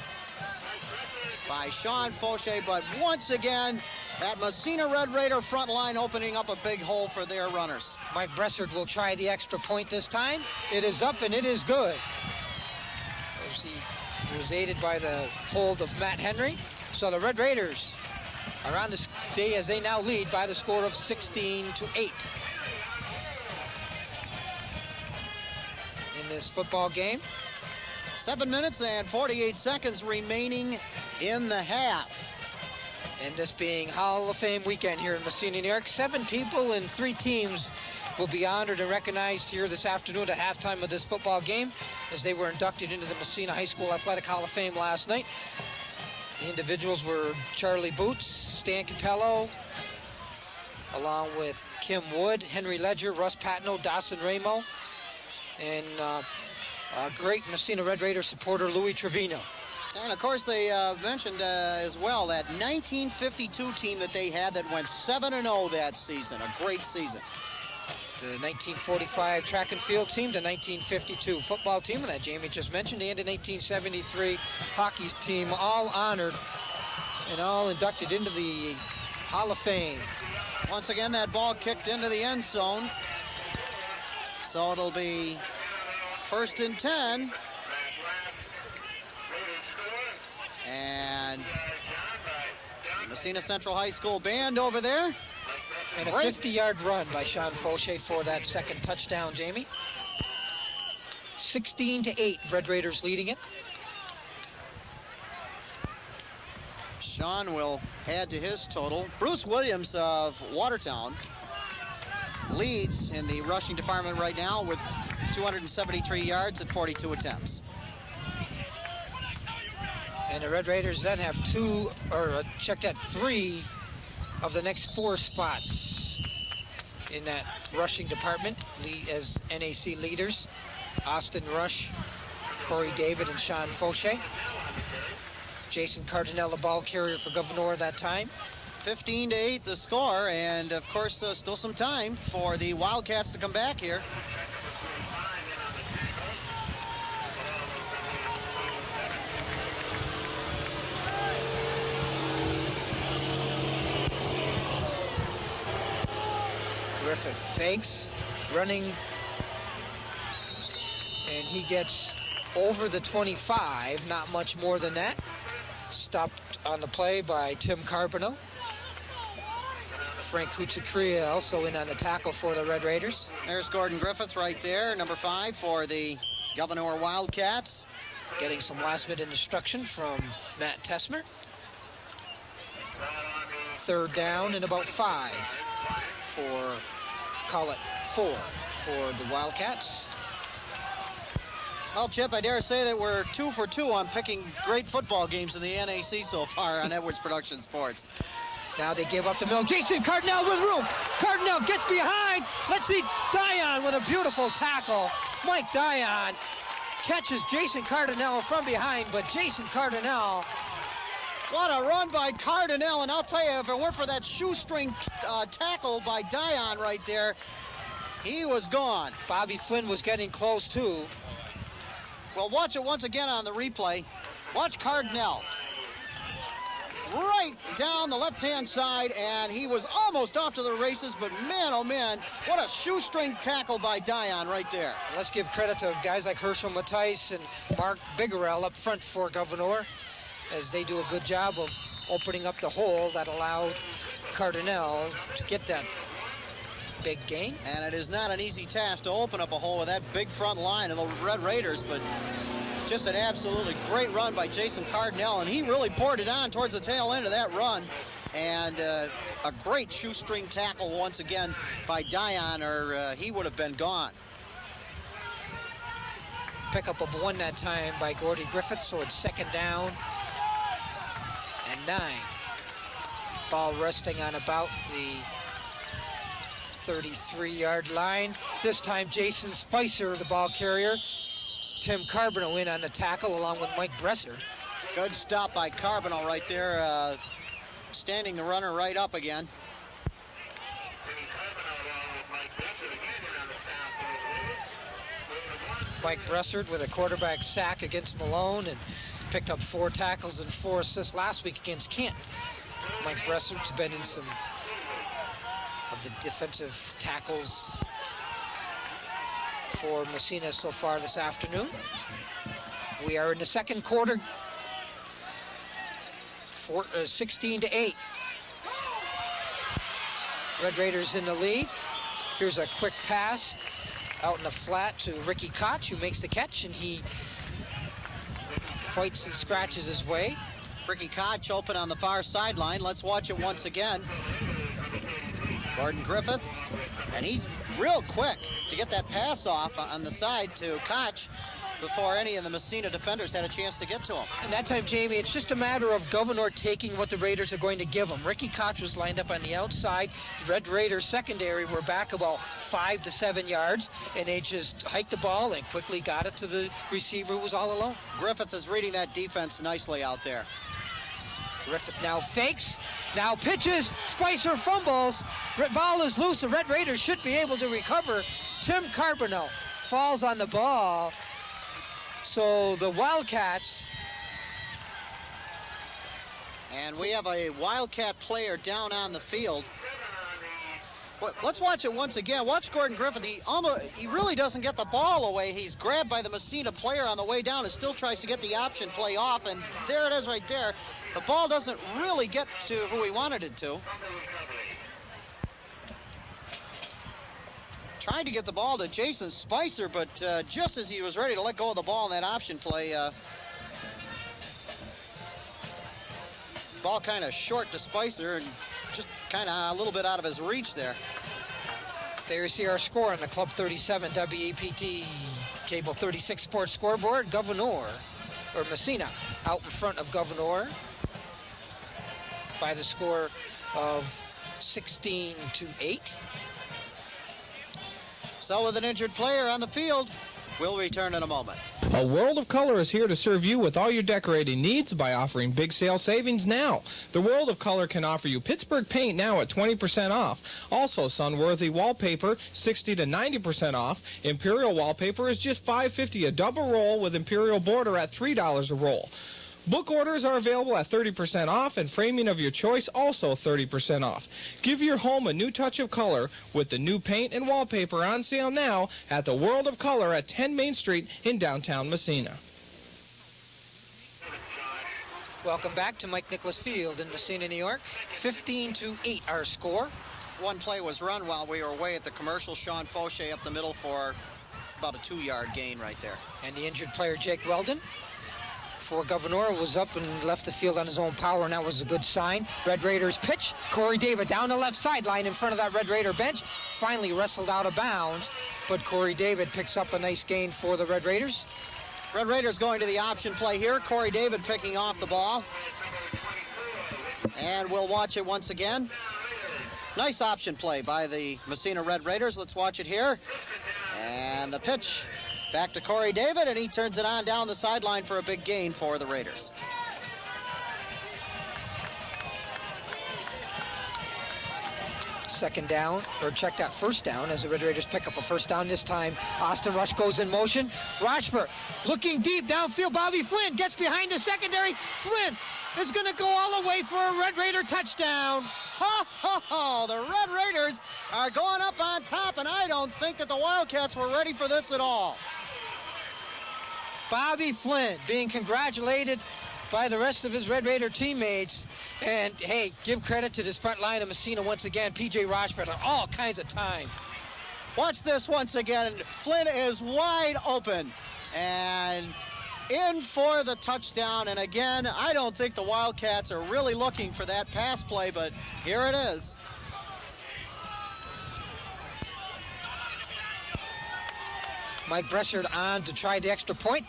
by Sean Fauché, but once again, that Massena Red Raider front line opening up a big hole for their runners. Mike Bressard will try the extra point this time. It is up and it is good. He was aided by the hold of Matt Henry. So the Red Raiders are on this day as they now lead by the score of 16-8. In this football game. 7 minutes and 48 seconds remaining in the half. And this being Hall of Fame weekend here in Massena, New York, 7 people and 3 teams will be honored and recognized here this afternoon at halftime of this football game as they were inducted into the Massena High School Athletic Hall of Fame last night. The individuals were Charlie Boots, Stan Capello, along with Kim Wood, Henry Ledger, Russ Patno, Dawson Ramo, and great Massena Red Raider supporter Louis Trevino. And of course they mentioned as well that 1952 team that they had that went 7-0 that season, a great season. The 1945 track and field team, the 1952 football team, that Jamie just mentioned, and the 1873 hockey team, all honored and all inducted into the Hall of Fame. Once again, that ball kicked into the end zone. So it'll be 1st and 10. And Massena Central High School band over there. And a 50-yard run by Sean Fauché for that second touchdown, Jamie. 16-8, Red Raiders leading it. Sean will add to his total. Bruce Williams of Watertown leads in the rushing department right now with 273 yards and 42 attempts. And the Red Raiders then have 3 of the next 4 spots in that rushing department as NAC leaders. Austin Rush, Corey David, and Sean Fauché. Jason Cardinell, the ball carrier for Gouverneur that time. 15-8 the score, and of course still some time for the Wildcats to come back here. Griffith fakes, running, and he gets over the 25, not much more than that. Stopped on the play by Tim Carpino. Frank Kuchikria also in on the tackle for the Red Raiders. There's Gordon Griffith right there, number 5 for the Gouverneur Wildcats. Getting some last-minute instruction from Matt Tessmer. 3rd down and about 5 for, call it 4 for the Wildcats. Well, Chip, I dare say that we're 2 for 2 on picking great football games in the NAC so far on Edwards Production Sports. Now they give up the middle. Jason Cardinal with room. Cardinal gets behind. Let's see Dion with a beautiful tackle. Mike Dion catches Jason Cardinal from behind, but Jason Cardinal. What a run by Cardinal, and I'll tell you, if it weren't for that shoestring tackle by Dion right there, he was gone. Bobby Flynn was getting close too. Well, watch it once again on the replay. Watch Cardinal. Right down the left-hand side, and he was almost off to the races, but man, oh man, what a shoestring tackle by Dion right there. Let's give credit to guys like Herschel Matthijs and Mark Bigarell up front for Gouverneur, as they do a good job of opening up the hole that allowed Cardinal to get that big gain. And it is not an easy task to open up a hole with that big front line of the Red Raiders, but just an absolutely great run by Jason Cardinal, and he really poured it on towards the tail end of that run. And a great shoestring tackle once again by Dion, or he would have been gone. Pickup of 1 that time by Gordy Griffith, so it's 2nd down and 9. Ball resting on about the 33-yard line. This time Jason Spicer, the ball carrier. Tim Carbonell in on the tackle along with Mike Bresser. Good stop by Carbonell right there, standing the runner right up again. Mike Bressard with a quarterback sack against Malone and picked up 4 tackles and 4 assists last week against Kent. Mike Bressard's been in some of the defensive tackles for Massena so far this afternoon. We are in the 2nd quarter, 16-8. Red Raiders in the lead. Here's a quick pass out in the flat to Ricky Koch, who makes the catch, and he fights and scratches his way. Ricky Koch open on the far sideline. Let's watch it once again. Gordon Griffith, and he's real quick to get that pass off on the side to Koch before any of the Massena defenders had a chance to get to him. And that time, Jamie, it's just a matter of Gouverneur taking what the Raiders are going to give him. Ricky Koch was lined up on the outside. The Red Raiders secondary were back about 5 to 7 yards, and they just hiked the ball and quickly got it to the receiver who was all alone. Griffith is reading that defense nicely out there. Griffith now fakes, now pitches, Spicer fumbles, ball is loose, the Red Raiders should be able to recover. Tim Carbonell falls on the ball, so the Wildcats. And we have a Wildcat player down on the field. Well, let's watch it once again. Watch Gordon Griffith. He really doesn't get the ball away. He's grabbed by the Massena player on the way down and still tries to get the option play off. And there it is right there. The ball doesn't really get to who he wanted it to. Trying to get the ball to Jason Spicer, but just as he was ready to let go of the ball in that option play, ball kind of short to Spicer and just kind of a little bit out of his reach there. There you see our score on the Club 37 WEPT Cable 36 Sports scoreboard. Gouverneur, or Massena, out in front of Gouverneur by the score of 16-8. So with an injured player on the field, we'll return in a moment. A World of Color is here to serve you with all your decorating needs by offering big sale savings now. The World of Color can offer you Pittsburgh paint now at 20% off. Also, Sunworthy wallpaper 60 to 90% off. Imperial wallpaper is just $5.50 a double roll with Imperial border at $3 a roll. Book orders are available at 30% off, and framing of your choice also 30% off. Give your home a new touch of color with the new paint and wallpaper on sale now at the World of Color at 10 Main Street in downtown Massena. Welcome back to Mike Nicholas Field in Massena, New York. 15-8 our score. One play was run while we were away at the commercial. Sean Fauché up the middle for about a 2-yard gain right there. And the injured player, Jake Weldon, for Gouverneur, was up and left the field on his own power, and that was a good sign. Red Raiders pitch. Corey David down the left sideline in front of that Red Raider bench. Finally wrestled out of bounds, but Corey David picks up a nice gain for the Red Raiders. Red Raiders going to the option play here. Corey David picking off the ball. And we'll watch it once again. Nice option play by the Massena Red Raiders. Let's watch it here. And the pitch. Back to Corey David, and he turns it on down the sideline for a big gain for the Raiders. Second down, or check that first down as the Red Raiders pick up a first down this time. Austin Rush goes in motion. Rochford looking deep downfield. Bobby Flynn gets behind the secondary. Flynn is going to go all the way for a Red Raider touchdown. Ha, ha, ha. The Red Raiders are going up on top, and I don't think that the Wildcats were ready for this at all. Bobby Flynn being congratulated by the rest of his Red Raider teammates. And, hey, give credit to this front line of Massena once again. P.J. Rochford on all kinds of time. Watch this once again. Flynn is wide open and in for the touchdown. And again, I don't think the Wildcats are really looking for that pass play, but here it is. Mike Bressard on to try the extra point.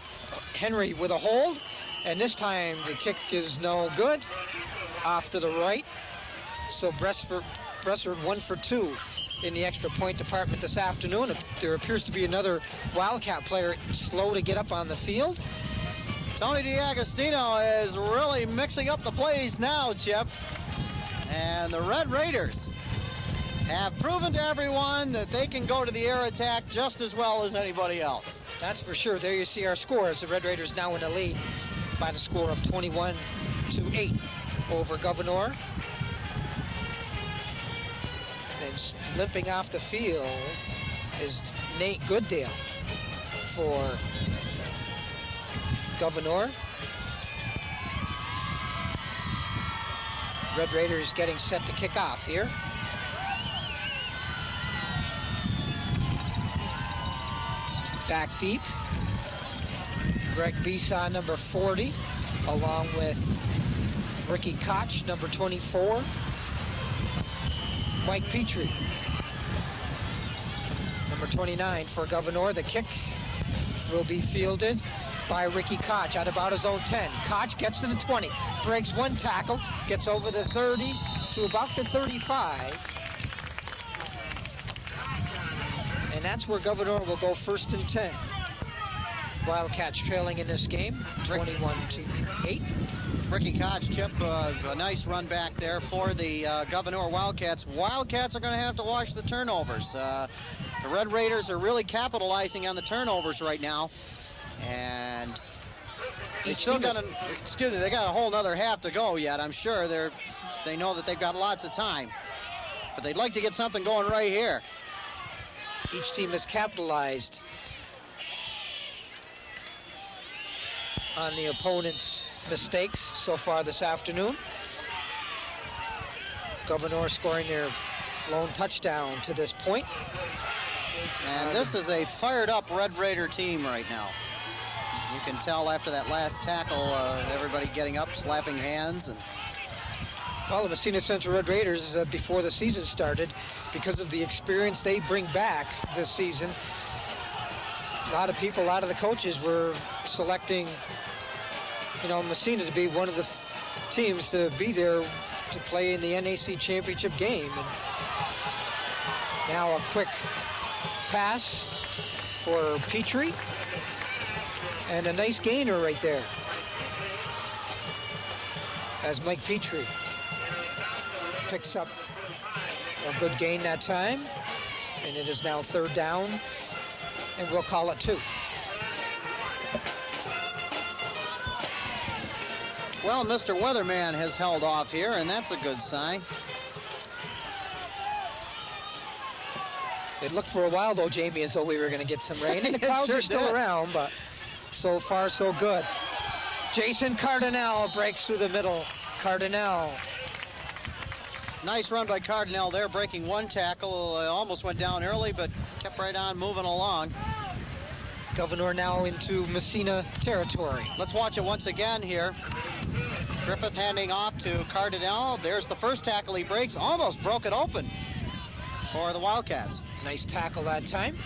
Henry with a hold, and this time the kick is no good. Off to the right. So Bressard 1 for 2 in the extra point department this afternoon. There appears to be another Wildcat player slow to get up on the field. Tony DiAgostino is really mixing up the plays now, Chip. And the Red Raiders have proven to everyone that they can go to the air attack just as well as anybody else. That's for sure. There you see our scores. The Red Raiders now in the lead by the score of 21-8 over Gouverneur. And limping off the field is Nate Gooddale for Gouverneur. Red Raiders getting set to kick off here. Back deep. Greg Besaw, number 40, along with Ricky Koch, number 24. Mike Petrie, number 29 for Gouverneur. The kick will be fielded by Ricky Koch at about his own 10. Koch gets to the 20, breaks one tackle, gets over the 30 to about the 35. And that's where Gouverneur will go 1st and 10. Wildcats trailing in this game, 21-8. Ricky Koch, Chip, a nice run back there for the Gouverneur Wildcats. Wildcats are going to have to watch the turnovers. The Red Raiders are really capitalizing on the turnovers right now. And they still got they got a whole other half to go yet. I'm sure they know that they've got lots of time. But they'd like to get something going right here. Each team has capitalized on the opponent's mistakes so far this afternoon. Gouverneur scoring their lone touchdown to this point. And this is a fired-up Red Raider team right now. You can tell after that last tackle, everybody getting up, slapping hands. Well, the Massena Central Red Raiders, before the season started, because of the experience they bring back this season, a lot of people, a lot of the coaches were selecting, Massena to be one of the teams to be there to play in the NAC championship game. And now a quick pass for Petrie. And a nice gainer right there. As Mike Petrie picks up a good gain that time. And it is now 3rd down. And we'll call it 2. Well, Mr. Weatherman has held off here, and that's a good sign. It looked for a while, though, Jamie, as though we were going to get some rain. And the clouds sure are still did. around, but so far, so good. Jason Cardinal breaks through the middle. Cardinal. Nice run by Cardinal there, breaking 1 tackle. Almost went down early, but kept right on moving along. Gouverneur now into Massena territory. Let's watch it once again here. Griffith handing off to Cardinal. There's the first tackle he breaks. Almost broke it open for the Wildcats. Nice tackle that time.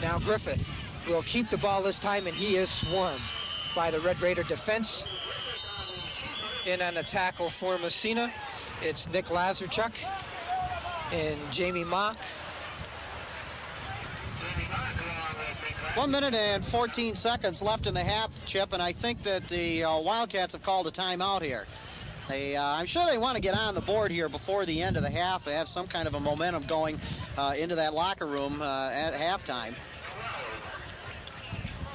Now Griffith will keep the ball this time, and he is swarmed by the Red Raider defense. In on the tackle for Massena, it's Nick Lazarchuk and Jamie Mock. 1 minute and 14 seconds left in the half, Chip, and I think that the Wildcats have called a timeout here. I'm sure they want to get on the board here before the end of the half. They have some kind of a momentum going into that locker room at halftime.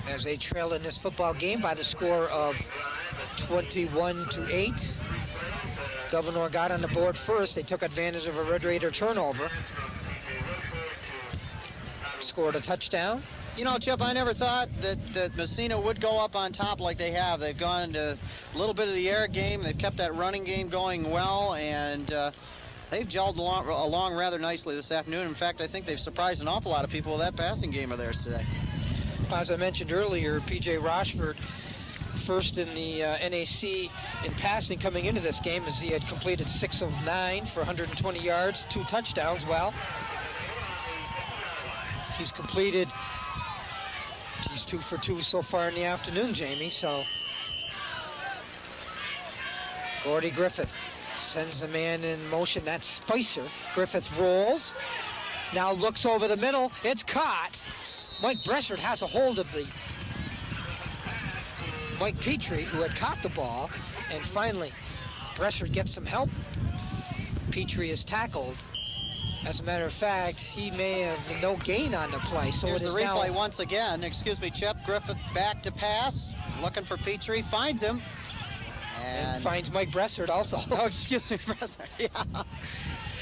As they trail in this football game by the score of 21-8. Gouverneur got on the board first. They took advantage of a Red Raider turnover. Scored a touchdown. You know, Chip, I never thought that Massena would go up on top like they have. They've gone into a little bit of the air game. They've kept that running game going well, and they've gelled along rather nicely this afternoon. In fact, I think they've surprised an awful lot of people with that passing game of theirs today. As I mentioned earlier, P.J. Rochford, first in the NAC in passing coming into this game, as he had completed 6 of 9 for 120 yards, 2 touchdowns. Well, he's completed... He's 2 for 2 so far in the afternoon, Jamie, so. Gordy Griffith sends a man in motion. That's Spicer. Griffith rolls. Now looks over the middle. It's caught. Mike Bressert has a hold of the Mike Petrie, who had caught the ball. And finally, Bressert gets some help. Petrie is tackled. As a matter of fact, he may have no gain on the play. So here's it is the replay now... once again. Excuse me, Chip. Griffith back to pass, looking for Petrie, finds him. And finds Mike Bressert also. Oh, excuse me, Bressert. Yeah.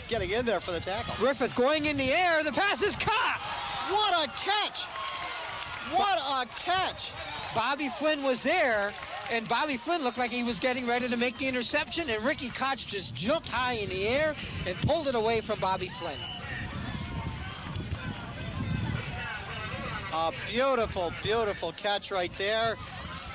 Getting in there for the tackle. Griffith going in the air. The pass is caught. What a catch! What a catch! Bobby Flynn was there, and Bobby Flynn looked like he was getting ready to make the interception, and Ricky Koch just jumped high in the air and pulled it away from Bobby Flynn. A beautiful, beautiful catch right there.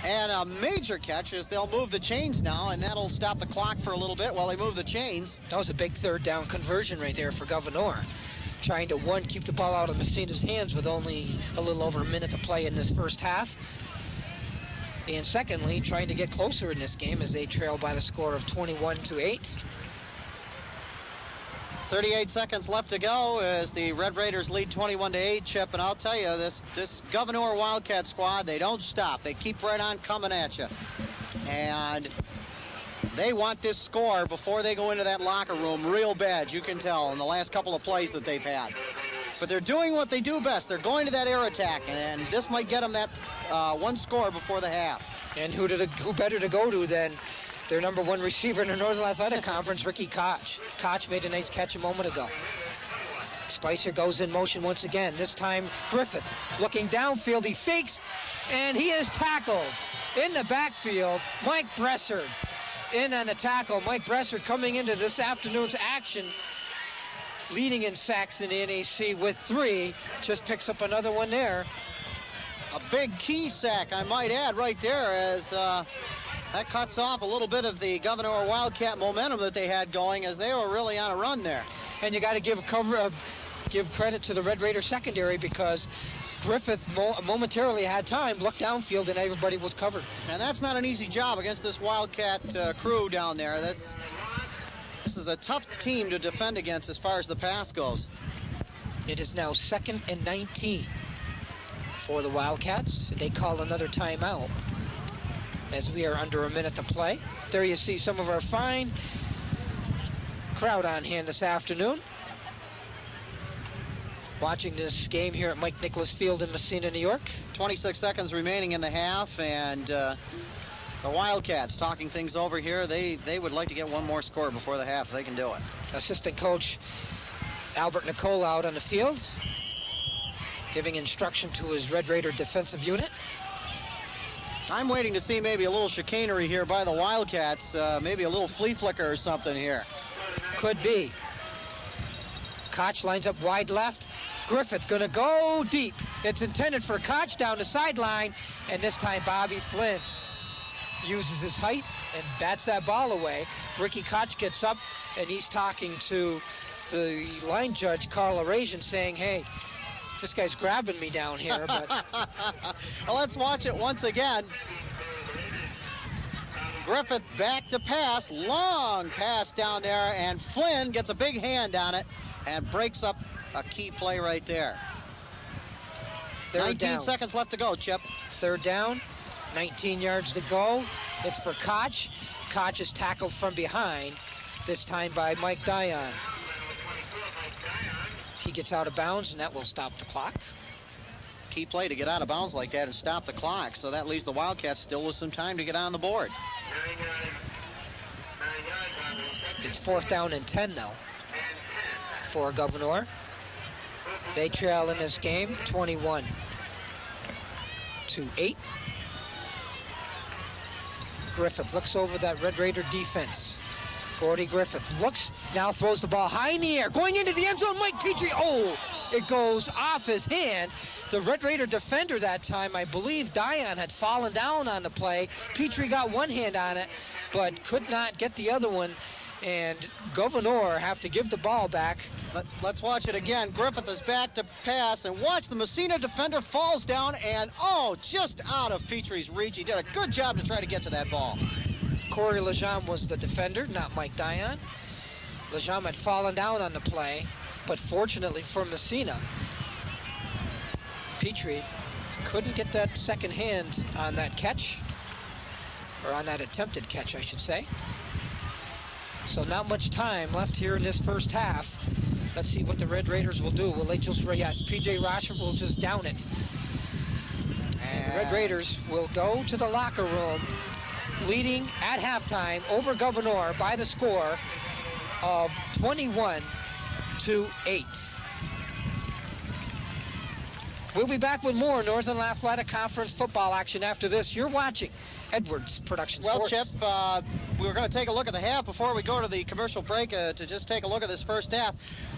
And a major catch as they'll move the chains now, and that'll stop the clock for a little bit while they move the chains. That was a big 3rd down conversion right there for Gouverneur. Trying to, one, keep the ball out of Massena's hands with only a little over a minute to play in this first half. And secondly, trying to get closer in this game as they trail by the score of 21-8. 38 seconds left to go as the Red Raiders lead 21-8, Chip. And I'll tell you, this Gouverneur Wildcat squad, they don't stop. They keep right on coming at you. And they want this score before they go into that locker room real bad, you can tell, in the last couple of plays that they've had. But they're doing what they do best. They're going to that air attack, and this might get them that one score before the half. And who better to go to than their number 1 receiver in the Northern Athletic Conference, Ricky Koch. Koch made a nice catch a moment ago. Spicer goes in motion once again. This time, Griffith looking downfield. He fakes, and he is tackled in the backfield. Mike Bressert in on the tackle. Mike Bressert coming into this afternoon's action, leading in sacks in the NAC with 3. Just picks up another one there. A big key sack, I might add, right there, as that cuts off a little bit of the Gouverneur Wildcat momentum that they had going, as they were really on a run there. And you got to give credit to the Red Raider secondary, because Griffith momentarily had time, looked downfield, and everybody was covered. And that's not an easy job against this Wildcat crew down there. This is a tough team to defend against as far as the pass goes. It is now 2nd and 19 for the Wildcats. They call another timeout as we are under a minute to play. There you see some of our fine crowd on hand this afternoon, watching this game here at Mike Nicholas Field in Massena, New York. 26 seconds remaining in the half, and the Wildcats talking things over here. They would like to get one more score before the half. They can do it. Assistant coach Albert Nicole out on the field, giving instruction to his Red Raider defensive unit. I'm waiting to see maybe a little chicanery here by the Wildcats, maybe a little flea flicker or something here. Could be. Koch lines up wide left. Griffith gonna go deep. It's intended for Koch down the sideline, and this time Bobby Flynn uses his height and bats that ball away. Ricky Koch gets up, and he's talking to the line judge, Carl Arasian, saying, hey, this guy's grabbing me down here. But well, let's watch it once again. Griffith back to pass, long pass down there, and Flynn gets a big hand on it and breaks up a key play right there. 19 seconds left to go, Chip. Third down, 19 yards to go. It's for Koch. Koch is tackled from behind, this time by Mike Dion. He gets out of bounds, and that will stop the clock. Key play to get out of bounds like that and stop the clock, so that leaves the Wildcats still with some time to get on the board. It's 4th down and 10 now for Gouverneur. They trail in this game 21-8. Griffith looks over that Red Raider defense. Gordy Griffith looks, now throws the ball high in the air, going into the end zone. Mike Petrie, oh, it goes off his hand. The Red Raider defender that time, I believe Dion had fallen down on the play. Petrie got one hand on it, but could not get the other one. And Gouverneur have to give the ball back. Let's watch it again. Griffith is back to pass, and watch the Massena defender falls down, and oh, just out of Petrie's reach. He did a good job to try to get to that ball. Corey Lejean was the defender, not Mike Dion. Lejean had fallen down on the play, but fortunately for Massena, Petrie couldn't get that second hand on that catch, or on that attempted catch, I should say. So not much time left here in this first half. Let's see what the Red Raiders will do. Will they just, yes, P.J. Rochford will just down it. And the Red Raiders will go to the locker room leading at halftime over Gouverneur by the score of 21-8. We'll be back with more Northern Athletic Conference football action after this. You're watching Edwards Production Sports. Well, Chip, we were going to take a look at the half before we go to the commercial break to just take a look at this first half.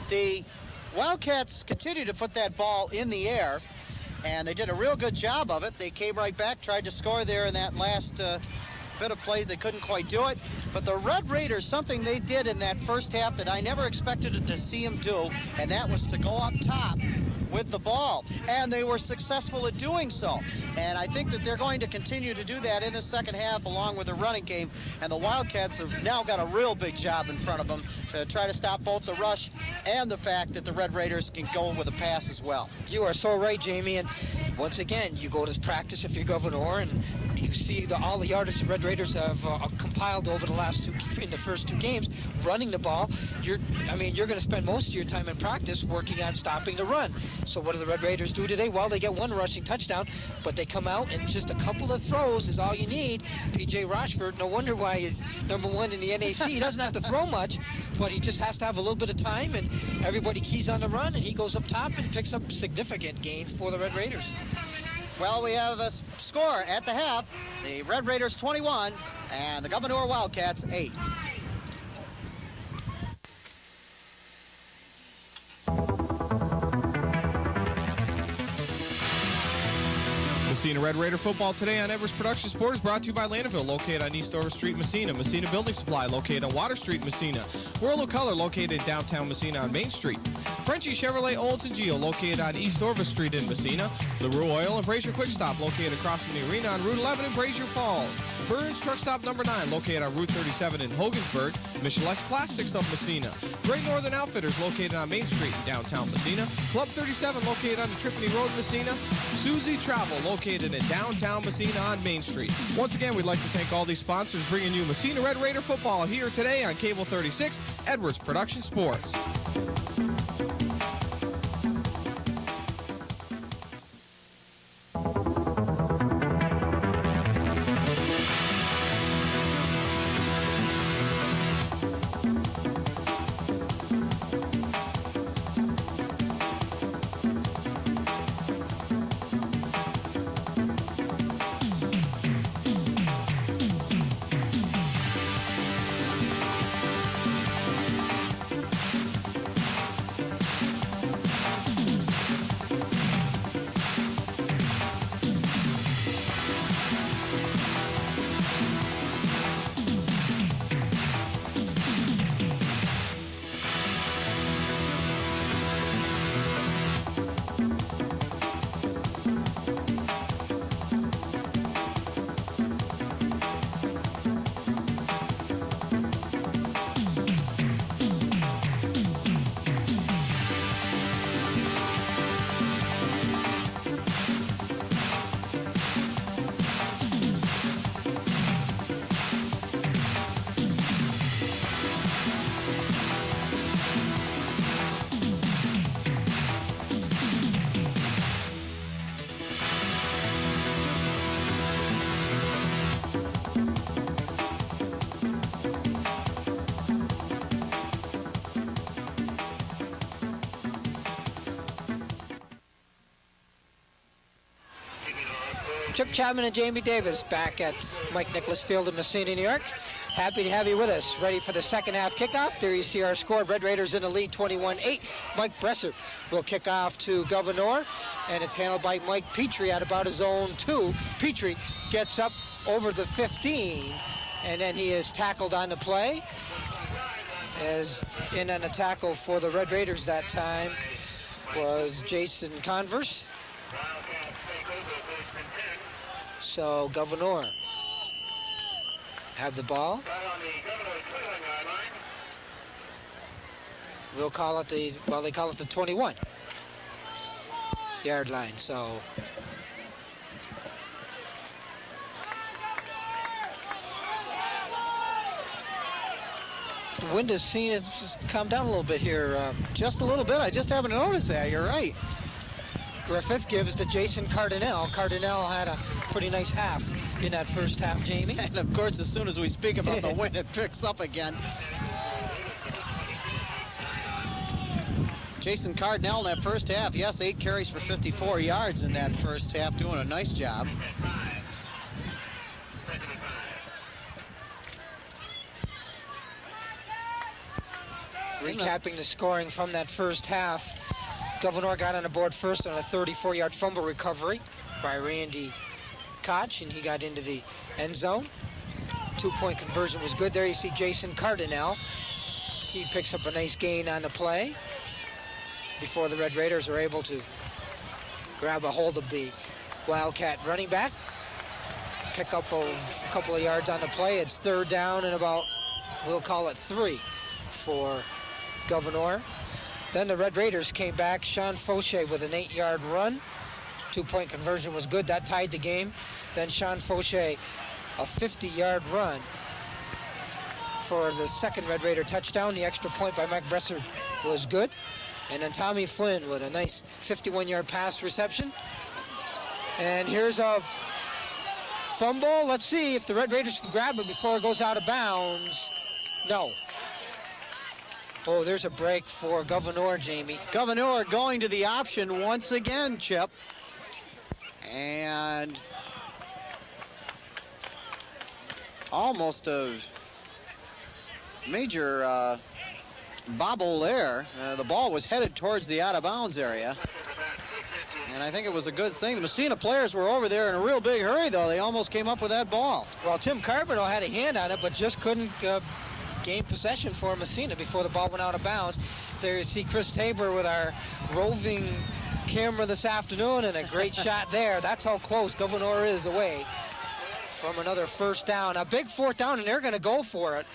The Wildcats continue to put that ball in the air, and they did a real good job of it. They came right back, tried to score there in that last bit of plays. They couldn't quite do it. But the Red Raiders, something they did in that first half that I never expected to see them do, and that was to go up top with the ball, and they were successful at doing so. And I think that they're going to continue to do that in the second half along with the running game, and the Wildcats have now got a real big job in front of them to try to stop both the rush and the fact that the Red Raiders can go with a pass as well. You are so right, Jamie, and once again, you go to practice if you're Gouverneur, and you see all the yardage the Red Raiders have compiled over the in the first two games, running the ball. You're going to spend most of your time in practice working on stopping the run. So what do the Red Raiders do today? Well, they get one rushing touchdown, but they come out and just a couple of throws is all you need. P.J. Rochford, no wonder why he's #1 in the NAC. He doesn't have to throw much, but he just has to have a little bit of time, and everybody keys on the run, and he goes up top and picks up significant gains for the Red Raiders. Well, we have a score at the half. The Red Raiders 21 and the Gouverneur Wildcats 8. Massena Red Raider football today on Edwards Production Sport is brought to you by Landaville, located on East Dover Street, Massena. Massena Building Supply, located on Water Street, Massena. World of Color, located in downtown Massena on Main Street. Frenchie Chevrolet Olds & Geo, located on East Dover Street in Massena. LaRue Oil and Brazier Quick Stop, located across from the arena on Route 11 in Brazier Falls. Burns Truck Stop number 9, located on Route 37 in Hogansburg. Michelex Plastics of Massena. Great Northern Outfitters, located on Main Street in downtown Massena. Club 37, located on the Tripoli Road, Massena. Susie Travel, located in downtown Massena on Main Street. Once again, we'd like to thank all these sponsors bringing you Massena Red Raider football here today on Cable 36, Edwards Production Sports. Chip Chapman and Jamie Davis back at Mike Nicholas Field in Massena, New York. Happy to have you with us. Ready for the second half kickoff. There you see our score. Red Raiders in the lead, 21-8. Mike Bresser will kick off to Gouverneur, and it's handled by Mike Petrie at about his own 2. Petrie gets up over the 15, and then he is tackled on the play. As in on a tackle for the Red Raiders that time was Jason Converse. So Gouverneur have the ball. We'll call it the, well, they call it the 21-yard line. So the wind has seen it just calm down a little bit here. Just a little bit. I just haven't noticed that. You're right. Griffith gives to Jason Cardinale. Cardinale had a pretty nice half in that first half, Jamie. And of course, as soon as we speak about the wind, it picks up again. Jason Cardinale in that first half, yes, 8 carries for 54 yards in that first half, doing a nice job. Recapping the scoring from that first half, Gouverneur got on the board first on a 34-yard fumble recovery by Randy Koch, and he got into the end zone. 2-point conversion was good there. You see Jason Cardinale. He picks up a nice gain on the play before the Red Raiders are able to grab a hold of the Wildcat running back. Pick up a couple of yards on the play. It's third down and about, we'll call it 3 for Gouverneur. Then the Red Raiders came back. Sean Fauché with an 8-yard run. 2-point conversion was good. That tied the game. Then Sean Fauché, a 50-yard run for the second Red Raider touchdown. The extra point by Mike Bresser was good. And then Tommy Flynn with a nice 51-yard pass reception. And here's a fumble. Let's see if the Red Raiders can grab it before it goes out of bounds. No. Oh, there's a break for Gouverneur, Jamie. Gouverneur going to the option once again, Chip. And almost a major bobble there. The ball was headed towards the out-of-bounds area. And I think it was a good thing. The Massena players were over there in a real big hurry, though. They almost came up with that ball. Well, Tim Carbonell had a hand on it, but just couldn't gain possession for Massena before the ball went out of bounds. There you see Chris Tabor with our roving camera this afternoon, and a great shot there. That's how close Gouverneur is away from another first down. A big fourth down, and they're going to go for it.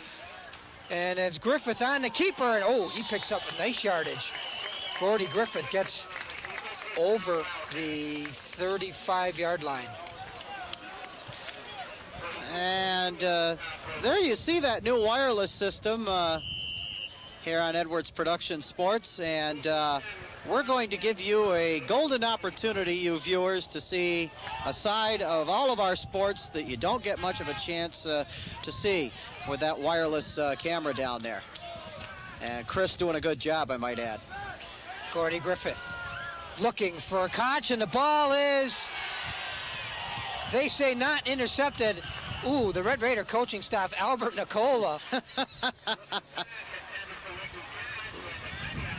And it's Griffith on the keeper, and oh, he picks up a nice yardage. Gordy Griffith gets over the 35-yard line. And there you see that new wireless system here on Edwards Production Sports. And we're going to give you a golden opportunity, you viewers, to see a side of all of our sports that you don't get much of a chance to see with that wireless camera down there. And Chris doing a good job, I might add. Gordy Griffith looking for a catch, and the ball is, they say, not intercepted. Ooh, the Red Raider coaching staff, Albert Nicola.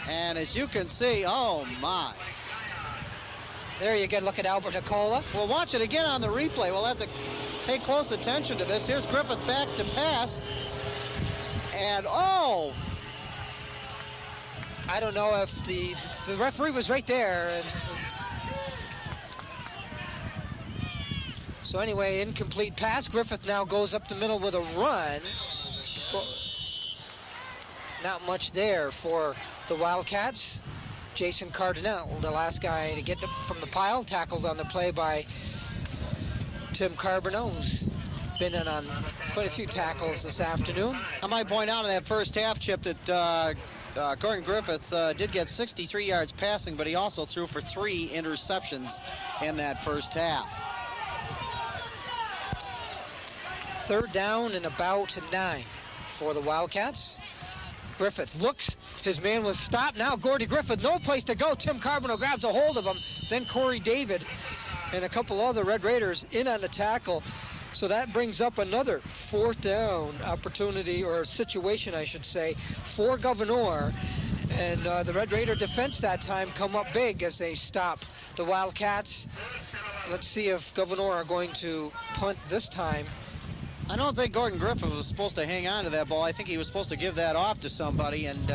And as you can see, oh my. There you get a look at Albert Nicola. We'll watch it again on the replay. We'll have to pay close attention to this. Here's Griffith back to pass. And oh! I don't know if the referee was right there. And so anyway, incomplete pass. Griffith now goes up the middle with a run. Well, not much there for the Wildcats. Jason Cardinal, the last guy to get from the pile, tackled on the play by Tim Carbonell, who's been in on quite a few tackles this afternoon. I might point out in that first half, Chip, that Gordon Griffith did get 63 yards passing, but he also threw for 3 interceptions in that first half. Third down and about 9 for the Wildcats. Griffith looks, his man was stopped. Now Gordy Griffith, no place to go. Tim Carbonell grabs a hold of him. Then Corey David and a couple other Red Raiders in on the tackle. So that brings up another fourth down opportunity, or situation, I should say, for Gouverneur. And the Red Raider defense that time come up big as they stop the Wildcats. Let's see if Gouverneur are going to punt this time. I don't think Gordon Griffith was supposed to hang on to that ball. I think he was supposed to give that off to somebody, and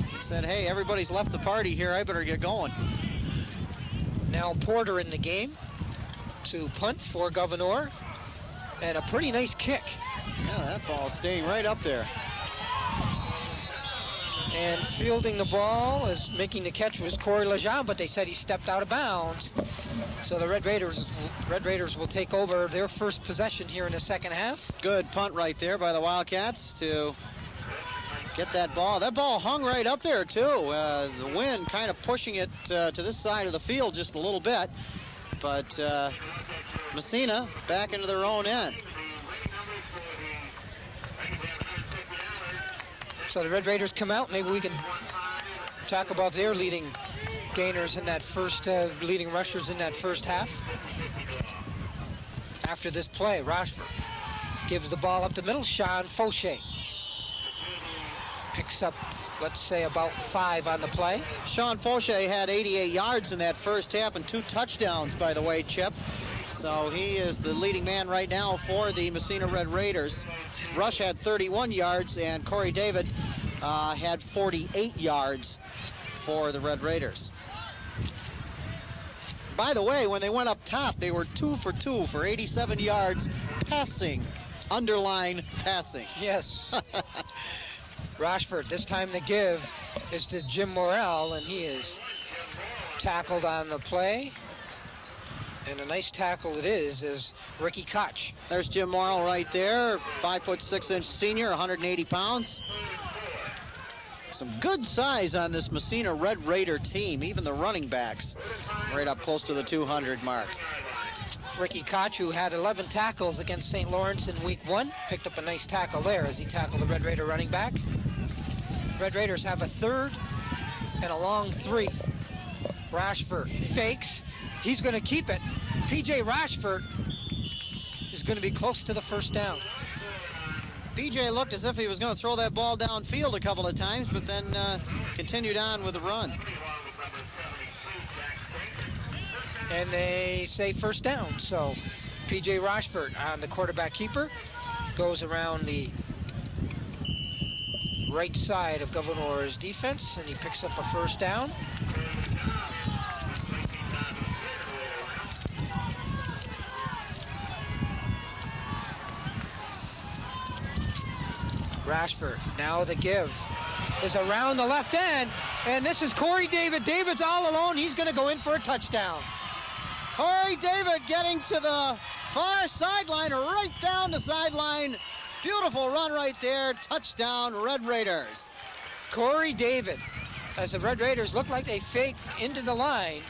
he said, hey, everybody's left the party here. I better get going. Now Porter in the game to punt for Gouverneur, and a pretty nice kick. Yeah, that ball's staying right up there. And fielding the ball, is making the catch, was Corey Lejean, but they said he stepped out of bounds. So the Red Raiders will take over their first possession here in the second half. Good punt right there by the Wildcats to get that ball. That ball hung right up there, too. The wind kind of pushing it to this side of the field just a little bit. But Massena back into their own end. So the Red Raiders come out. Maybe we can talk about their leading gainers in that first, leading rushers in that first half. After this play, Rochford gives the ball up the middle. Sean Fauché picks up, let's say, about 5 on the play. Sean Fauché had 88 yards in that first half and 2 touchdowns, by the way, Chip. So he is the leading man right now for the Massena Red Raiders. Rush had 31 yards, and Corey David had 48 yards for the Red Raiders. By the way, when they went up top, they were 2 for 2 for 87 yards passing. Underline passing. Yes. Rochford, this time the give is to Jim Morrell, and he is tackled on the play. And a nice tackle it is Ricky Koch. There's Jim Morrell right there, 5'6" senior, 180 pounds. Some good size on this Massena Red Raider team, even the running backs, right up close to the 200 mark. Ricky Koch, who had 11 tackles against St. Lawrence in week 1, picked up a nice tackle there as he tackled the Red Raider running back. Red Raiders have a 3rd and a long 3. Rochford fakes. He's going to keep it. P.J. Rochford is going to be close to the first down. BJ looked as if he was going to throw that ball downfield a couple of times, but then continued on with the run. and they say first down. So P.J. Rochford on the quarterback keeper goes around the right side of Gouverneur's defense, and he picks up a first down. Rashford, now the give is around the left end, and this is Corey David. David's all alone. He's going to go in for a touchdown. Corey David getting to the far sideline, right down the sideline. Beautiful run right there. Touchdown, Red Raiders. Corey David, as the Red Raiders look like they faked into the line.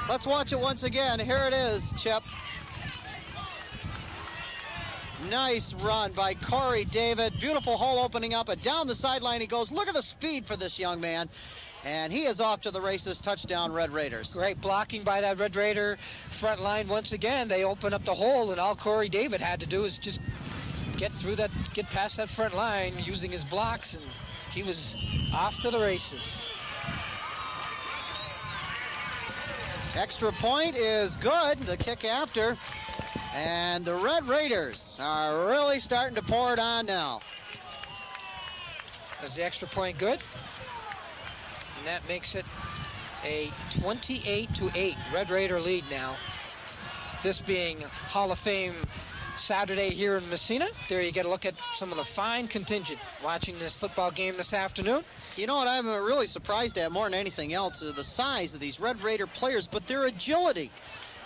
Let's watch it once again. Here it is, Chip. Nice run by Corey David. Beautiful hole opening up, and down the sideline he goes. Look at the speed for this young man. And he is off to the races. Touchdown, Red Raiders. Great blocking by that Red Raider front line. Once again, they open up the hole, and all Corey David had to do is just get through that, get past that front line using his blocks, and he was off to the races. Extra point is good. The kick after. And the Red Raiders are really starting to pour it on now. Is the extra point good? And that makes it a 28-8 Red Raider lead now. This being Hall of Fame Saturday here in Massena. There you get a look at some of the fine contingent watching this football game this afternoon. You know what I'm really surprised at more than anything else is the size of these Red Raider players, but their agility.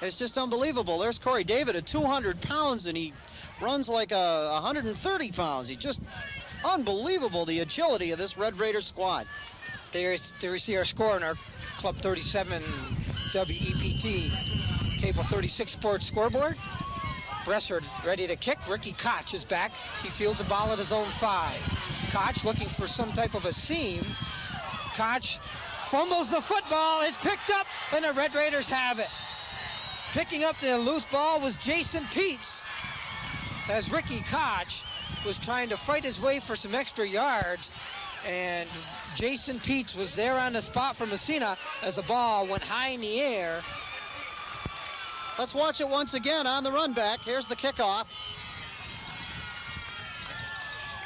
It's just unbelievable. There's Corey David at 200 pounds, and he runs like 130 pounds. He just unbelievable, the agility of this Red Raider squad. There we see our score on our Club 37 WEPT Cable 36 Sports scoreboard. Bressard ready to kick. Ricky Koch is back. He fields a ball at his own 5. Koch looking for some type of a seam. Koch fumbles the football. It's picked up, and the Red Raiders have it. Picking up the loose ball was Jason Peets, as Ricky Koch was trying to fight his way for some extra yards, and Jason Peets was there on the spot for Massena as the ball went high in the air. Let's watch it once again on the run back. Here's the kickoff.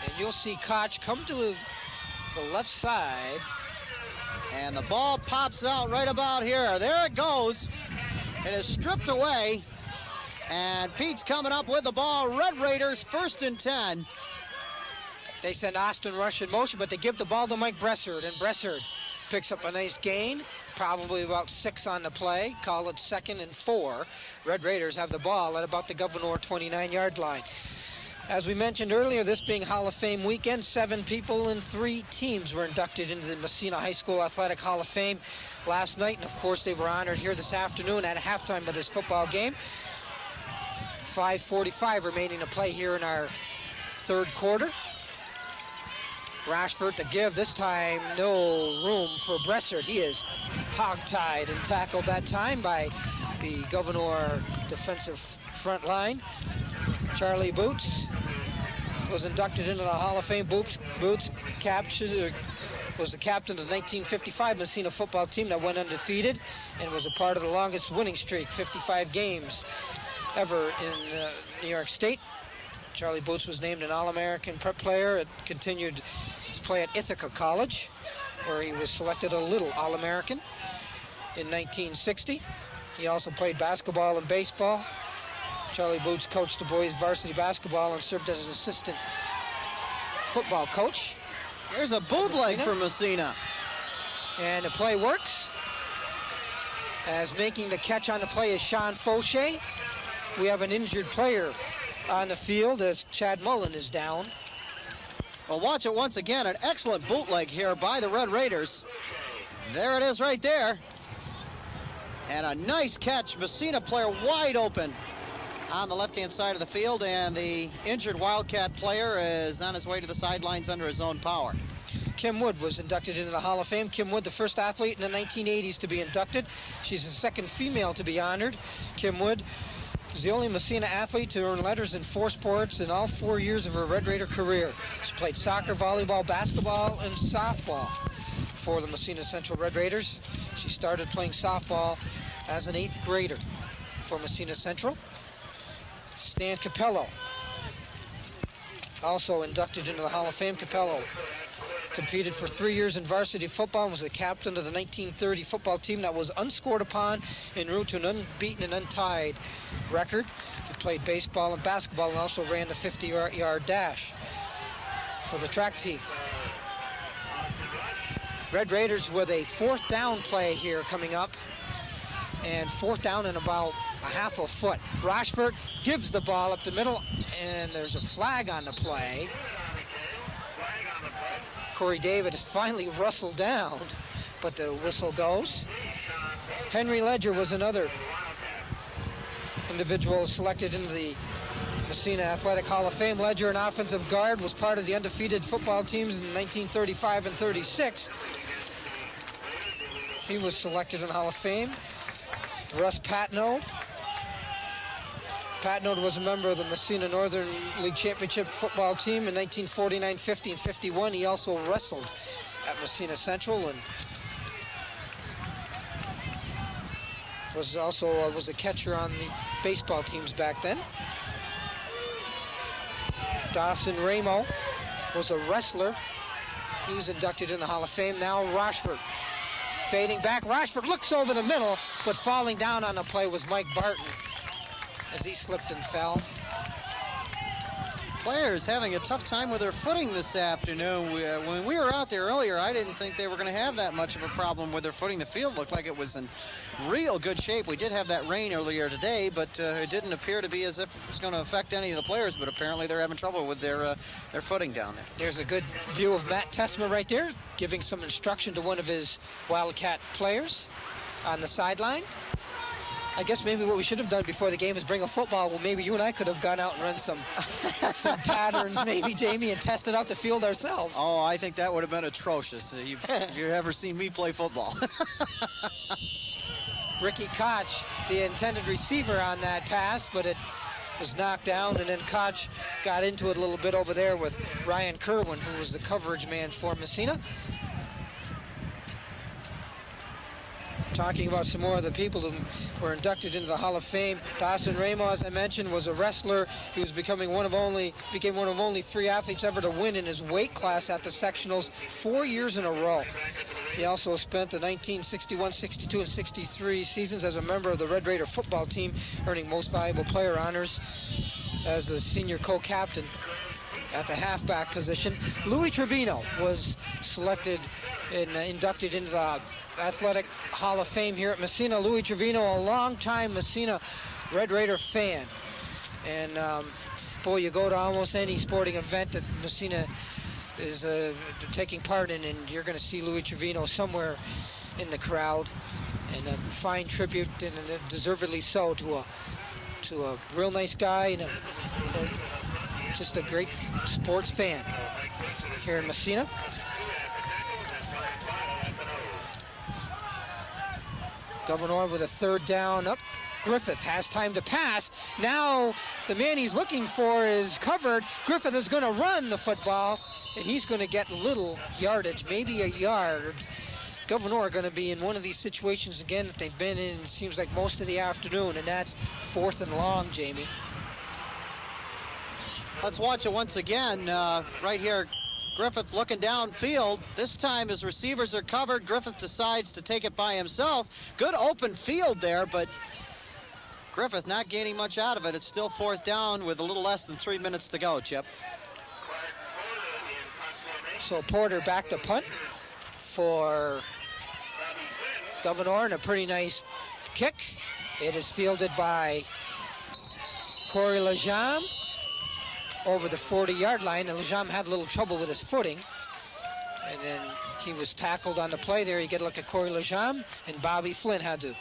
And you'll see Koch come to the left side. And the ball pops out right about here. There it goes. It is stripped away, and Pete's coming up with the ball. Red Raiders 1st and 10. They send Austin Rush in motion, but they give the ball to Mike Bressard, and Bressard picks up a nice gain, probably about 6 on the play. Call it 2nd and 4. Red Raiders have the ball at about the Gouverneur 29-yard line. As we mentioned earlier, this being Hall of Fame weekend, 7 people and 3 teams were inducted into the Massena High School Athletic Hall of Fame last night, and of course they were honored here this afternoon at halftime of this football game. 5:45 remaining to play here in our third quarter. Rashford to give, this time no room for Bressard. He is hog-tied and tackled that time by the Gouverneur defensive front line. Charlie Boots was inducted into the Hall of Fame. Boots was the captain of the 1955 Massena football team that went undefeated and was a part of the longest winning streak, 55 games ever in New York State. Charlie Boots was named an All-American prep player and continued to play at Ithaca College, where he was selected a Little All-American in 1960. He also played basketball and baseball. Charlie Boots coached the boys varsity basketball and served as an assistant football coach. There's a bootleg for Massena. And the play works. As making the catch on the play is Sean Fauché. We have an injured player on the field as Chad Mullen is down. Well, watch it once again. An excellent bootleg here by the Red Raiders. There it is right there. And a nice catch. Massena player wide open on the left-hand side of the field, and the injured Wildcat player is on his way to the sidelines under his own power. Kim Wood was inducted into the Hall of Fame. Kim Wood, the first athlete in the 1980s to be inducted. She's the second female to be honored. Kim Wood is the only Massena athlete to earn letters in 4 sports in all 4 years of her Red Raider career. She played soccer, volleyball, basketball, and softball. for the Massena Central Red Raiders. She started playing softball as an 8th grader for Massena Central. Stan Capello, also inducted into the Hall of Fame. Capello competed for 3 years in varsity football and was the captain of the 1930 football team that was unscored upon en route to an unbeaten and untied record. He played baseball and basketball and also ran the 50-yard dash for the track team. Red Raiders with a 4th down play here coming up, and 4th down and about a half a foot. Rochford gives the ball up the middle, and there's a flag on the play. Corey David is finally rustled down, but the whistle goes. Henry Ledger was another individual selected into the Massena Athletic Hall of Fame. Ledger, an offensive guard, was part of the undefeated football teams in 1935 and 36. He was selected in the Hall of Fame. Russ Patno. Patno was a member of the Massena Northern League Championship football team in 1949, 50, and 51. He also wrestled at Massena Central and was also was a catcher on the baseball teams back then. Dawson Ramo was a wrestler. He was inducted in the Hall of Fame. Now Rochford fading back. Rochford looks over the middle, but falling down on the play was Mike Barton as he slipped and fell. Players having a tough time with their footing this afternoon. When we were out there earlier, I didn't think they were going to have that much of a problem with their footing. The field looked like it was in real good shape. We did have that rain earlier today, but it didn't appear to be as if it was going to affect any of the players, but apparently they're having trouble with their footing down there. There's a good view of Matt Tessma right there, giving some instruction to one of his Wildcat players on the sideline. I guess maybe what we should have done before the game is bring a football. Well, maybe you and I could have gone out and run some patterns, maybe, Jamie, and tested out the field ourselves. Oh, I think that would have been atrocious. You've ever seen me play football? Ricky Koch, the intended receiver on that pass, but it was knocked down, and then Koch got into it a little bit over there with Ryan Kerwin, who was the coverage man for Massena. Talking about some more of the people who were inducted into the Hall of Fame. Dawson Ramo, as I mentioned, was a wrestler. He was became one of only 3 athletes ever to win in his weight class at the sectionals 4 years in a row. He also spent the 1961, 62, and 63 seasons as a member of the Red Raider football team, earning most valuable player honors as a senior co-captain at the halfback position. Louis Trevino was selected and inducted into the Athletic Hall of Fame here at Massena. Louis Trevino, a longtime Massena Red Raider fan. And boy, you go to almost any sporting event that Massena is taking part in, and you're going to see Louis Trevino somewhere in the crowd. And a fine tribute, and deservedly so, to a real nice guy and just a great sports fan here in Massena. Gouverneur with a 3rd down up. Griffith has time to pass. Now the man he's looking for is covered. Griffith is going to run the football, and he's going to get little yardage, maybe a yard. Gouverneur going to be in one of these situations again that they've been in, it seems like, most of the afternoon, and that's 4th and long, Jamie. Let's watch it once again. Right here, Griffith looking downfield. This time his receivers are covered. Griffith decides to take it by himself. Good open field there, but Griffith not gaining much out of it. It's still 4th down with a little less than 3 minutes to go, Chip. So Porter back to punt for Gouverneur, and a pretty nice kick. It is fielded by Corey Lejam over the 40-yard line, and Lejam had a little trouble with his footing, and then he was tackled on the play there. You get a look at Corey Lejam, and Bobby Flynn had to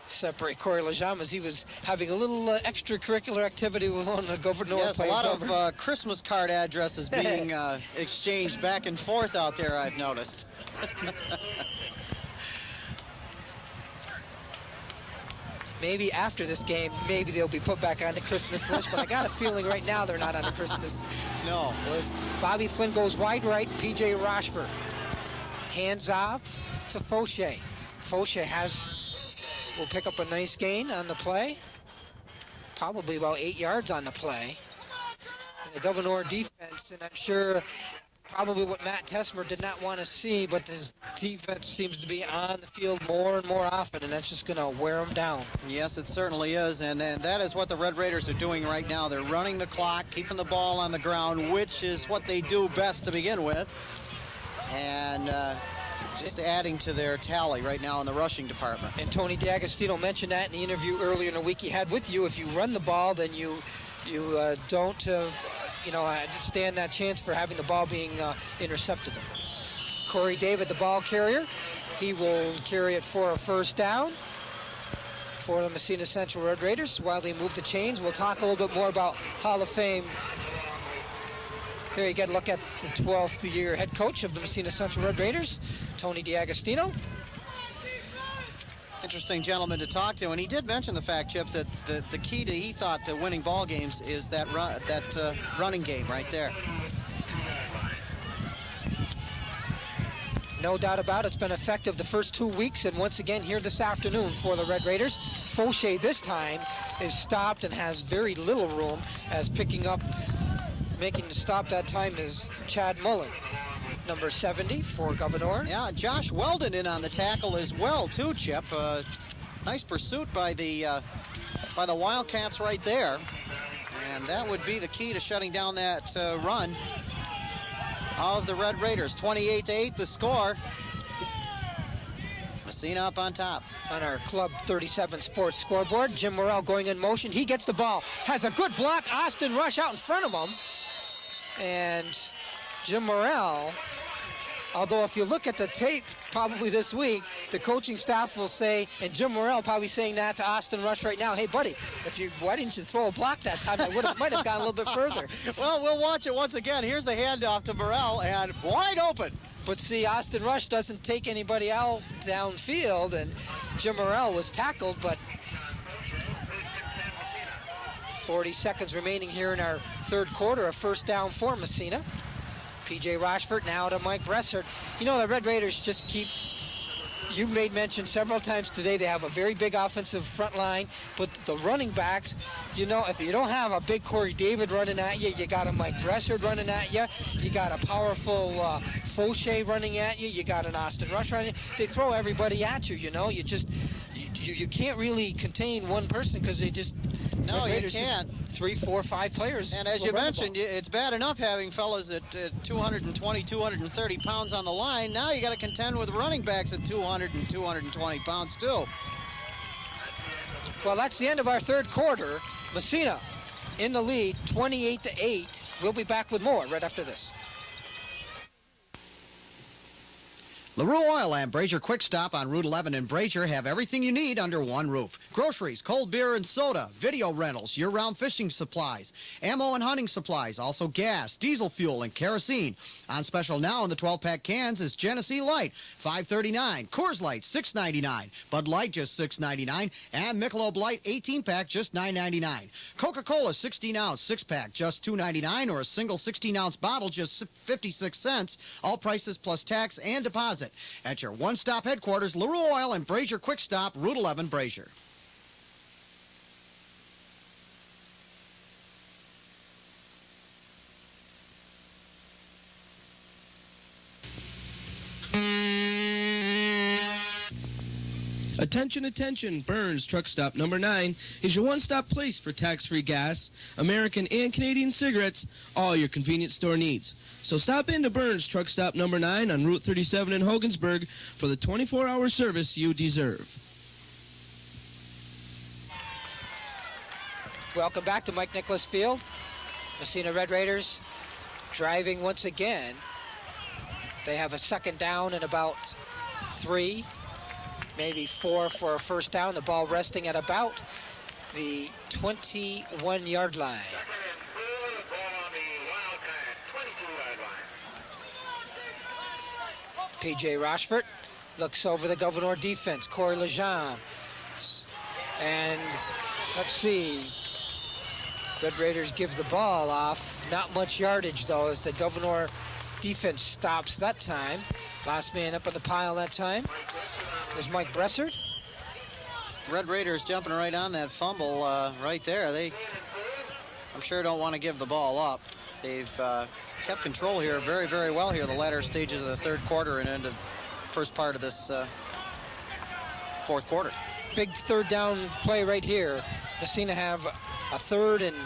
separate Corey Lejam as he was having a little extracurricular activity with one of the Gouverneur players. Yes, a lot of Christmas card addresses being exchanged back and forth out there, I've noticed. Maybe after this game, maybe they'll be put back on the Christmas list, but I got a feeling right now they're not on the Christmas No. list. Bobby Flynn goes wide right, P.J. Rochford Hands off to Fauché. Fauché will pick up a nice gain on the play. Probably about 8 yards on the play. And the Gouverneur defense, and I'm sure probably what Matt Tessmer did not want to see, but this defense seems to be on the field more and more often, and that's just going to wear them down. Yes, it certainly is, and that is what the Red Raiders are doing right now. They're running the clock, keeping the ball on the ground, which is what they do best to begin with, and just adding to their tally right now in the rushing department. And Tony D'Agostino mentioned that in the interview earlier in the week he had with you. If you run the ball, then you don't stand that chance for having the ball being intercepted. Corey David, the ball carrier, he will carry it for a first down for the Massena Central Red Raiders. While they move the chains, we'll talk a little bit more about Hall of Fame. There you get a look at the 12th year head coach of the Massena Central Red Raiders, Tony D'Agostino. Interesting gentleman to talk to, and he did mention the fact, Chip, that the key to, he thought, to winning ball games is that running game right there. No doubt about it. It's been effective the first 2 weeks, and once again here this afternoon for the Red Raiders. Fauché this time is stopped and has very little room, as making the stop that time is Chad Mullen, number 70 for Gouverneur. Yeah, Josh Weldon in on the tackle as well, too, Chip. Nice pursuit by the Wildcats right there. And that would be the key to shutting down that run of the Red Raiders. 28-8 the score. Massena up on top. On our Club 37 Sports scoreboard, Jim Morrell going in motion. He gets the ball, has a good block. Austin Rush out in front of him. And Jim Morrell, although if you look at the tape probably this week, the coaching staff will say, and Jim Morrell probably saying that to Austin Rush right now, hey buddy, why didn't you throw a block that time? I might have gone a little bit further. Well, we'll watch it once again. Here's the handoff to Morrell, and wide open. But see, Austin Rush doesn't take anybody out downfield, and Jim Morrell was tackled, but 40 seconds remaining here in our third quarter, a first down for Massena. P.J. Rochford now to Mike Bressert. You know, the Red Raiders you've made mention several times today, they have a very big offensive front line, but the running backs, if you don't have a big Corey David running at you, you got a Mike Bressert running at you, you got a powerful Fauché running at you, you got an Austin Rush running. They throw everybody at you, you can't really contain one person because they just... No, you can't. 3, 4, 5 players. And as you mentioned, it's bad enough having fellas at 220, 230 pounds on the line. Now you got to contend with running backs at 200 and 220 pounds too. Well, that's the end of our third quarter. Massena in the lead, 28-8. We'll be back with more right after this. LaRue Oil and Brazier Quick Stop on Route 11 in Brazier have everything you need under one roof. Groceries, cold beer and soda, video rentals, year-round fishing supplies, ammo and hunting supplies, also gas, diesel fuel, and kerosene. On special now in the 12-pack cans is Genesee Light, $5.39, Coors Light, $6.99, Bud Light, just $6.99, and Michelob Light, 18-pack, just $9.99. Coca-Cola, 16-ounce, 6-pack, just $2.99, or a single 16-ounce bottle, just 56 cents. All prices plus tax and deposit. At your one-stop headquarters, LaRue Oil and Brazier Quick Stop, Route 11, Brazier. Attention, attention, Burns Truck Stop number 9 is your one-stop place for tax-free gas, American and Canadian cigarettes, all your convenience store needs. So stop into Burns Truck Stop number 9 on Route 37 in Hogansburg for the 24-hour service you deserve. Welcome back to Mike Nicholas Field. Massena Red Raiders driving once again. They have a second down and about 3, maybe 4 for a first down. The ball resting at about the 21-yard line. P.J. Rochford looks over the Gouverneur defense. Corey Lejean. And let's see. Red Raiders give the ball off. Not much yardage, though, as the Gouverneur defense stops that time. Last man up on the pile that time is Mike Bressert. Red Raiders jumping right on that fumble right there. I'm sure, don't want to give the ball up. They've kept control here very, very well here the latter stages of the third quarter and into first part of this fourth quarter. Big third down play right here. Massena have a third and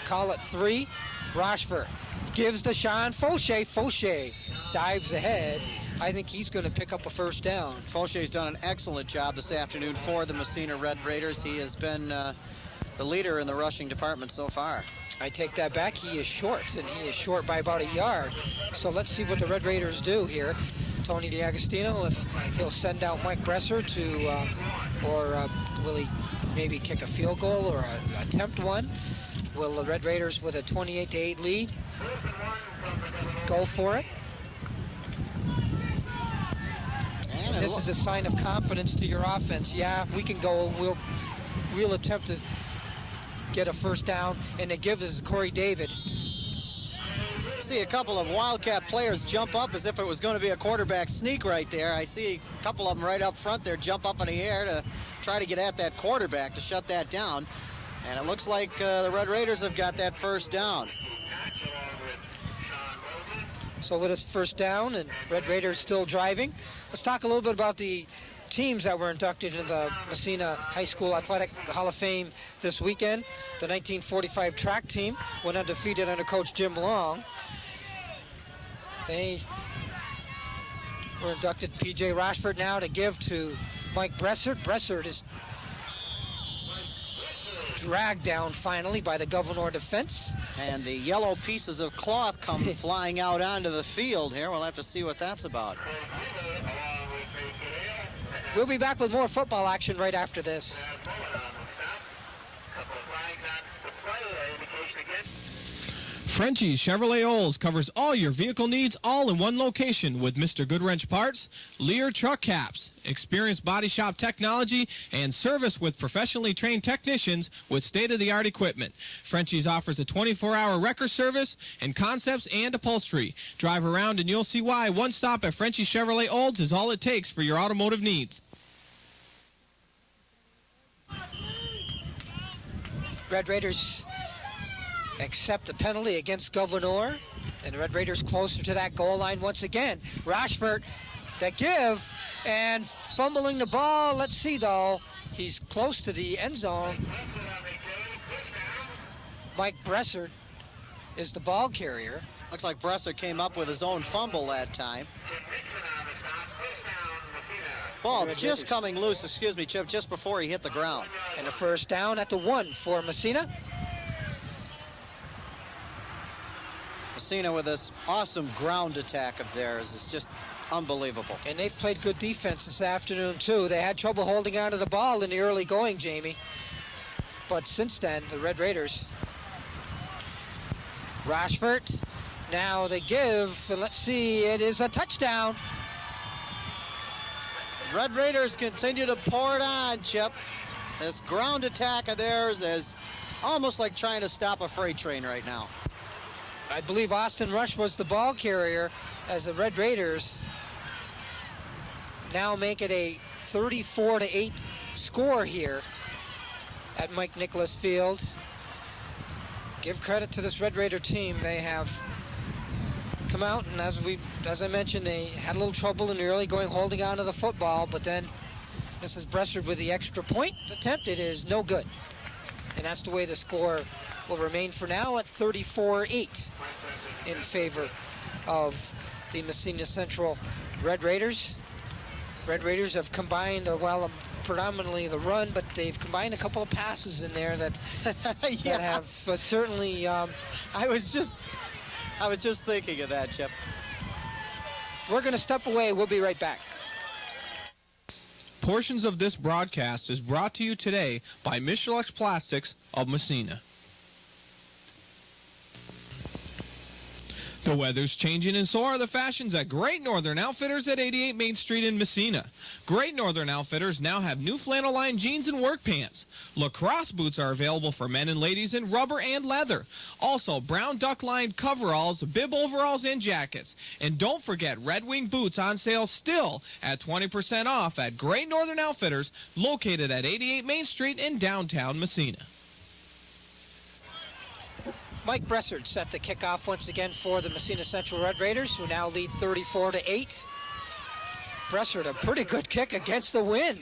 call it 3. Rochford gives to Sean Fauché. Fauché dives ahead. I think he's going to pick up a first down. Fauché's done an excellent job this afternoon for the Massena Red Raiders. He has been the leader in the rushing department so far. I take that back. He is short, and he is short by about a yard. So let's see what the Red Raiders do here. Tony DiAgostino, if he'll send out Mike Bresser to, or will he maybe kick a field goal or attempt one? Will the Red Raiders, with a 28-8 lead, go for it? And this is a sign of confidence to your offense. Yeah, we can go. We'll attempt to get a first down, and they give us Corey David. See a couple of Wildcat players jump up as if it was going to be a quarterback sneak right there. I see a couple of them right up front there jump up in the air to try to get at that quarterback to shut that down. And it looks like the Red Raiders have got that first down. So with this first down and Red Raiders still driving, let's talk a little bit about the teams that were inducted into the Massena High School Athletic Hall of Fame this weekend. The 1945 track team went undefeated under Coach Jim Long. They were inducted. P.J. Rochford now to give to Mike Bressert. Bressert is dragged down finally by the Gouverneur defense. And the yellow pieces of cloth come flying out onto the field here. We'll have to see what that's about. We'll be back with more football action right after this. Frenchie's Chevrolet Olds covers all your vehicle needs all in one location with Mr. Goodwrench Parts, Lear Truck Caps, experienced body shop technology, and service with professionally trained technicians with state-of-the-art equipment. Frenchie's offers a 24-hour wrecker service and concepts and upholstery. Drive around and you'll see why one stop at Frenchie's Chevrolet Olds is all it takes for your automotive needs. Red Raiders accept a penalty against Gouverneur, and the Red Raiders closer to that goal line once again. Rochford, the give, and fumbling the ball. Let's see, though. He's close to the end zone. Mike Bressert is the ball carrier. Looks like Bressert came up with his own fumble that time. Ball just coming loose, excuse me, Chip, just before he hit the ground. And a first down at the 1 for Massena. Massena with this awesome ground attack of theirs is just unbelievable. And they've played good defense this afternoon, too. They had trouble holding on to the ball in the early going, Jamie. But since then, the Red Raiders. Rochford, now they give, and let's see, it is a touchdown. Red Raiders continue to pour it on, Chip. This ground attack of theirs is almost like trying to stop a freight train right now. I believe Austin Rush was the ball carrier as the Red Raiders now make it a 34-8 score here at Mike Nicholas Field. Give credit to this Red Raider team. They have come out, and as I mentioned, they had a little trouble in the early going holding on to the football, but then this is Bressert with the extra point attempt. It is no good. And that's the way the score will remain for now at 34-8 in favor of the Massena Central Red Raiders. Red Raiders have combined, predominantly the run, but they've combined a couple of passes in there that, yeah, that have certainly... I was just thinking of that, Chip. We're going to step away. We'll be right back. Portions of this broadcast is brought to you today by Michelex Plastics of Massena. The weather's changing, and so are the fashions at Great Northern Outfitters at 88 Main Street in Massena. Great Northern Outfitters now have new flannel line jeans and work pants. Lacrosse boots are available for men and ladies in rubber and leather. Also, brown duck-lined coveralls, bib overalls, and jackets. And don't forget Red Wing boots on sale still at 20% off at Great Northern Outfitters, located at 88 Main Street in downtown Massena. Mike Bressard set the kickoff once again for the Massena Central Red Raiders, who now lead 34-8. Bressard, a pretty good kick against the wind.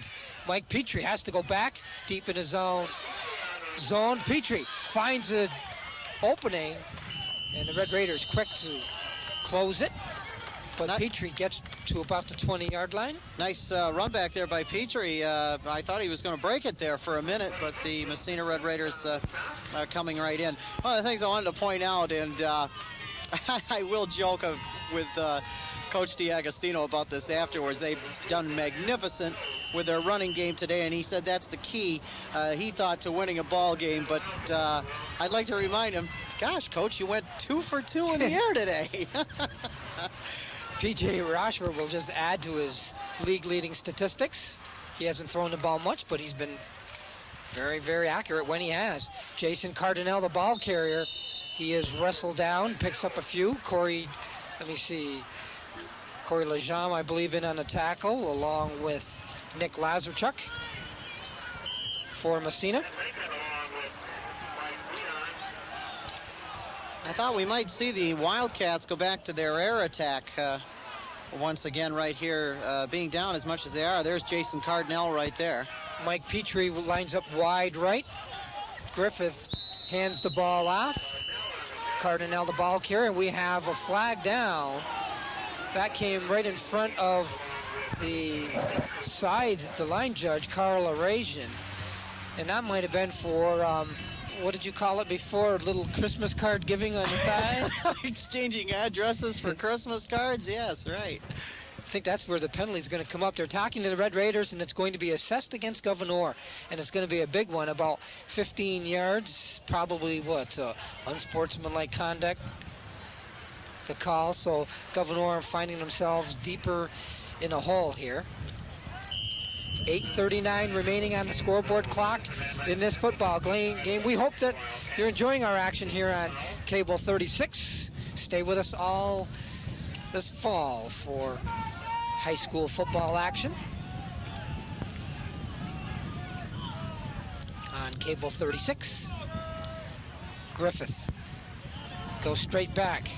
Mike Petrie has to go back deep in his own zone. Petrie finds an opening, and the Red Raiders quick to close it. But Petrie gets to about the 20-yard line. Nice run back there by Petrie. I thought he was going to break it there for a minute, but the Massena Red Raiders are coming right in. One of the things I wanted to point out, and I will joke with Coach DiAgostino about this afterwards. They've done magnificent with their running game today, and he said that's the key, he thought, to winning a ball game. But I'd like to remind him, gosh, Coach, you went 2 for 2 in the air today. P.J. Roshford will just add to his league-leading statistics. He hasn't thrown the ball much, but he's been very, very accurate when he has. Jason Cardinale, the ball carrier, he is wrestled down, picks up a few. Corey Lejam, I believe, in on a tackle, along with Nick Lazarchuk for Massena. I thought we might see the Wildcats go back to their air attack once again right here, being down as much as they are. There's Jason Cardinale right there. Mike Petrie lines up wide right. Griffith hands the ball off. Cardinale, the ball carrier. We have a flag down. That came right in front of the line judge, Carl Arasian. And that might have been for... what did you call it before? A little Christmas card giving on the side? Exchanging addresses for Christmas cards? Yes, right. I think that's where the penalty is going to come up. They're talking to the Red Raiders, and it's going to be assessed against Gouverneur. And it's going to be a big one, about 15 yards. Probably, unsportsmanlike conduct, the call. So Gouverneur finding themselves deeper in a hole here. 8:39 remaining on the scoreboard clock in this football game. We hope that you're enjoying our action here on Cable 36. Stay with us all this fall for high school football action on Cable 36. Griffith goes straight back,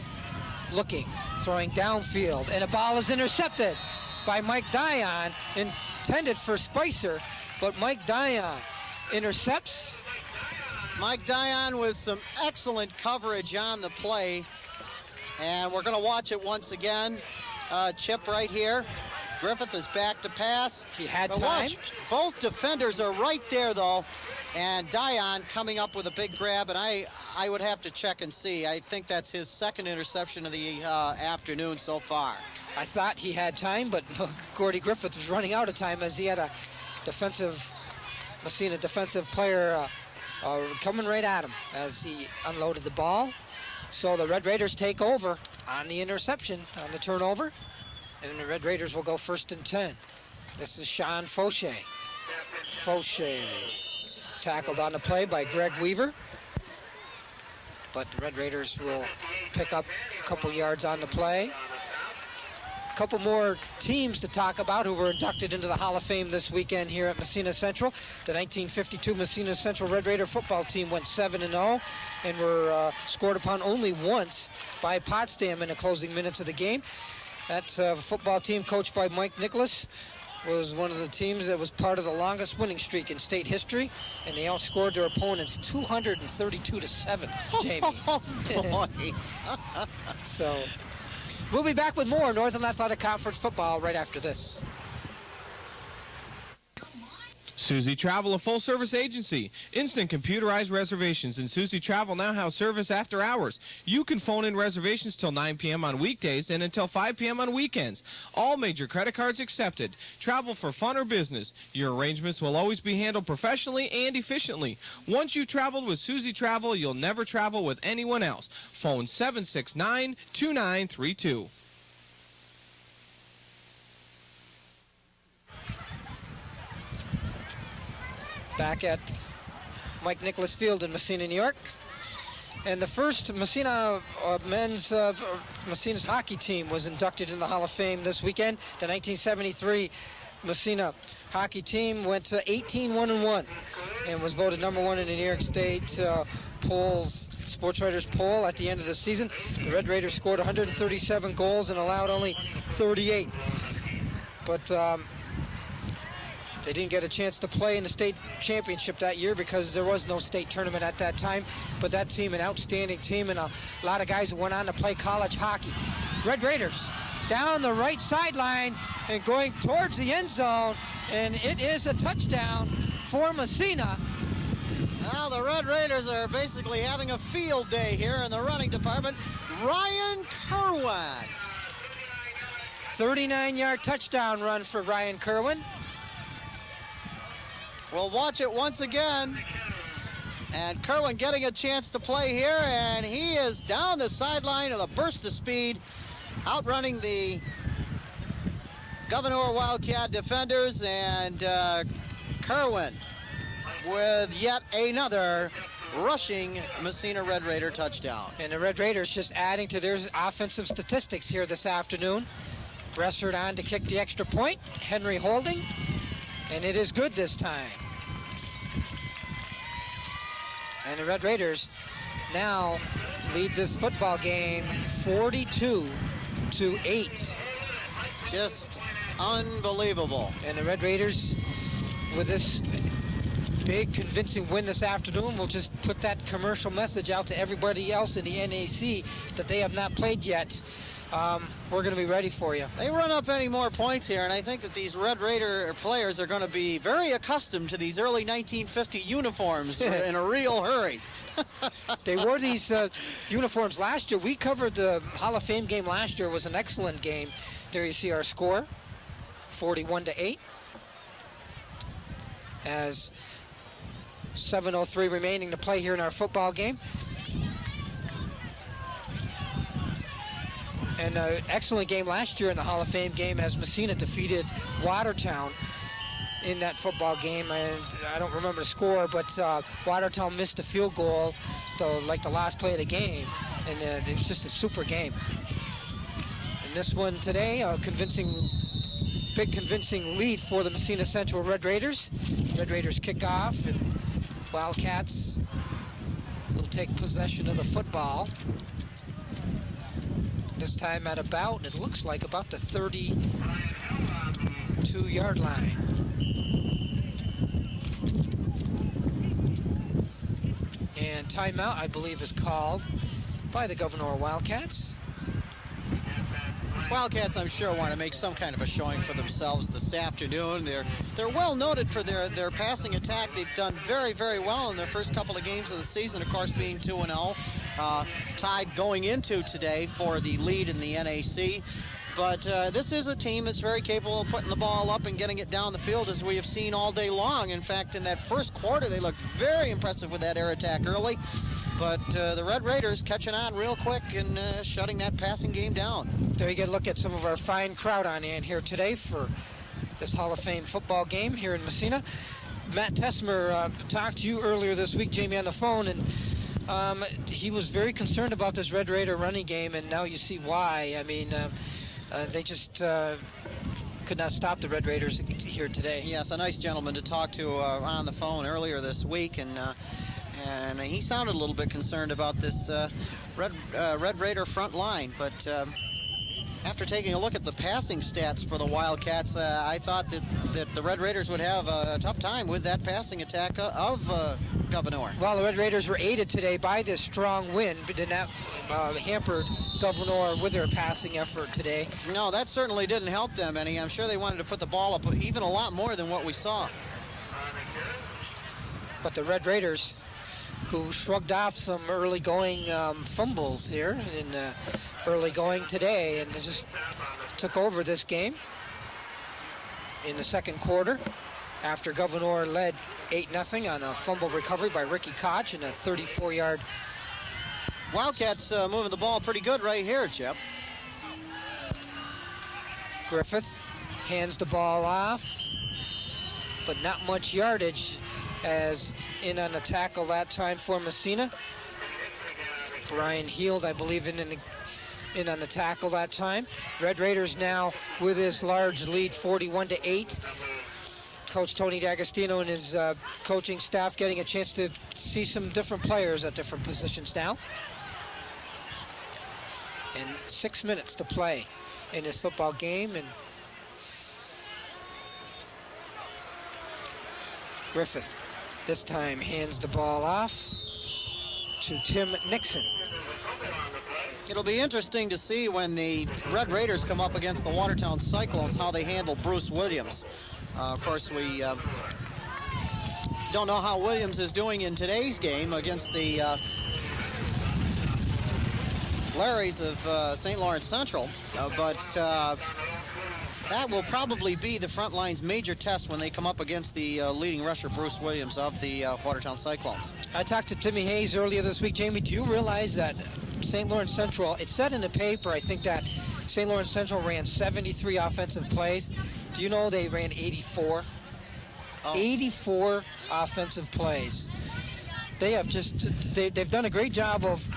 looking, throwing downfield, and a ball is intercepted by Mike Dion, intended for Spicer, but Mike Dion intercepts. Mike Dion with some excellent coverage on the play, and we're going to watch it once again. Chip right here. Griffith is back to pass. He had time. Watch, both defenders are right there, though, and Dion coming up with a big grab, and I would have to check and see. I think that's his second interception of the afternoon so far. I thought he had time, but Gordy Griffith was running out of time as he had a Massena defensive player coming right at him as he unloaded the ball. So the Red Raiders take over on the interception, on the turnover, and the Red Raiders will go 1st and 10. This is Sean Fauché. Fauché tackled on the play by Greg Weaver, but the Red Raiders will pick up a couple yards on the play. A couple more teams to talk about who were inducted into the Hall of Fame this weekend here at Massena Central. The 1952 Massena Central Red Raider football team went 7-0 and were scored upon only once by Potsdam in the closing minutes of the game. That football team, coached by Mike Nicholas, was one of the teams that was part of the longest winning streak in state history, and they outscored their opponents 232-7, Jamie. Oh, boy. So we'll be back with more Northern Athletic Conference football right after this. Susie Travel, a full-service agency. Instant computerized reservations, and Susie Travel now has service after hours. You can phone in reservations till 9 p.m. on weekdays and until 5 p.m. on weekends. All major credit cards accepted. Travel for fun or business. Your arrangements will always be handled professionally and efficiently. Once you've traveled with Susie Travel, you'll never travel with anyone else. Phone 769-2932. Back at Mike Nicholas Field in Massena, New York. And the first Massena Massena's hockey team was inducted in the Hall of Fame this weekend. The 1973 Massena hockey team went to 18-1-1 and was voted #1 in the New York State Sports Writers poll at the end of the season. The Red Raiders scored 137 goals and allowed only 38. But they didn't get a chance to play in the state championship that year because there was no state tournament at that time. But that team, an outstanding team, and a lot of guys who went on to play college hockey. Red Raiders down the right sideline and going towards the end zone, and it is a touchdown for Massena. Now the Red Raiders are basically having a field day here in the running department. Ryan Kerwin. 39-yard touchdown run for Ryan Kerwin. We'll watch it once again. And Kerwin getting a chance to play here, and he is down the sideline with a burst of speed, outrunning the Gouverneur Wildcat defenders, and Kerwin with yet another rushing Massena Red Raider touchdown. And the Red Raiders just adding to their offensive statistics here this afternoon. Bressard on to kick the extra point. Henry holding, and it is good this time. And the Red Raiders now lead this football game 42-8. Just unbelievable. And the Red Raiders, with this big convincing win this afternoon, will just put that commercial message out to everybody else in the NAC that they have not played yet. We're going to be ready for you. They run up any more points here, and I think that these Red Raider players are going to be very accustomed to these early 1950 uniforms in a real hurry. They wore these uniforms last year. We covered the Hall of Fame game last year. It was an excellent game. There you see our score, 41-8. As 7:03 remaining to play here in our football game. And an excellent game last year in the Hall of Fame game as Massena defeated Watertown in that football game. And I don't remember the score, but Watertown missed a field goal, like the last play of the game. And it was just a super game. And this one today, a big convincing lead for the Massena Central Red Raiders. Red Raiders kick off, and Wildcats will take possession of the football. This time at about, it looks like about the 32-yard line. And timeout, I believe, is called by the Gouverneur Wildcats. Wildcats, I'm sure, want to make some kind of a showing for themselves this afternoon. They're well noted for their passing attack. They've done very, very well in their first couple of games of the season, of course, being 2-0. Tied going into today for the lead in the NAC. But this is a team that's very capable of putting the ball up and getting it down the field, as we have seen all day long. In fact, in that first quarter, they looked very impressive with that air attack early. But the Red Raiders catching on real quick and shutting that passing game down. There you get a look at some of our fine crowd on hand here today for this Hall of Fame football game here in Massena. Matt Tessmer talked to you earlier this week, Jamie, on the phone, and he was very concerned about this Red Raider running game, and now you see why. I mean, they just could not stop the Red Raiders here today. Yes, a nice gentleman to talk to on the phone earlier this week, and he sounded a little bit concerned about this Red Raider front line. But after taking a look at the passing stats for the Wildcats, I thought that the Red Raiders would have a tough time with that passing attack of Gouverneur. Well, the Red Raiders were aided today by this strong win, but did not hampered Gouverneur with their passing effort today. No, that certainly didn't help them any. I'm sure they wanted to put the ball up even a lot more than what we saw. But the Red Raiders, who shrugged off some early going fumbles here in early going today, and just took over this game in the second quarter after Gouverneur led 8-0 on a fumble recovery by Ricky Koch and a 34-yard. Wildcats moving the ball pretty good right here, Chip. Griffith hands the ball off, but not much yardage, as in on the tackle that time for Massena. Brian Heald, I believe, in on the tackle that time. Red Raiders now with this large lead, 41-8. Coach Tony D'Agostino and his coaching staff getting a chance to see some different players at different positions now. And 6 minutes to play in this football game, and Griffith this time hands the ball off to Tim Nixon. It'll be interesting to see when the Red Raiders come up against the Watertown Cyclones how they handle Bruce Williams. Of course, we don't know how Williams is doing in today's game against the Larrys of St. Lawrence Central, but that will probably be the front line's major test when they come up against the leading rusher, Bruce Williams, of the Watertown Cyclones. I talked to Timmy Hayes earlier this week. Jamie, do you realize that St. Lawrence Central, it said in the paper, I think, that St. Lawrence Central ran 73 offensive plays. Do you know they ran 84? Oh. 84 offensive plays. They have just, they've done a great job of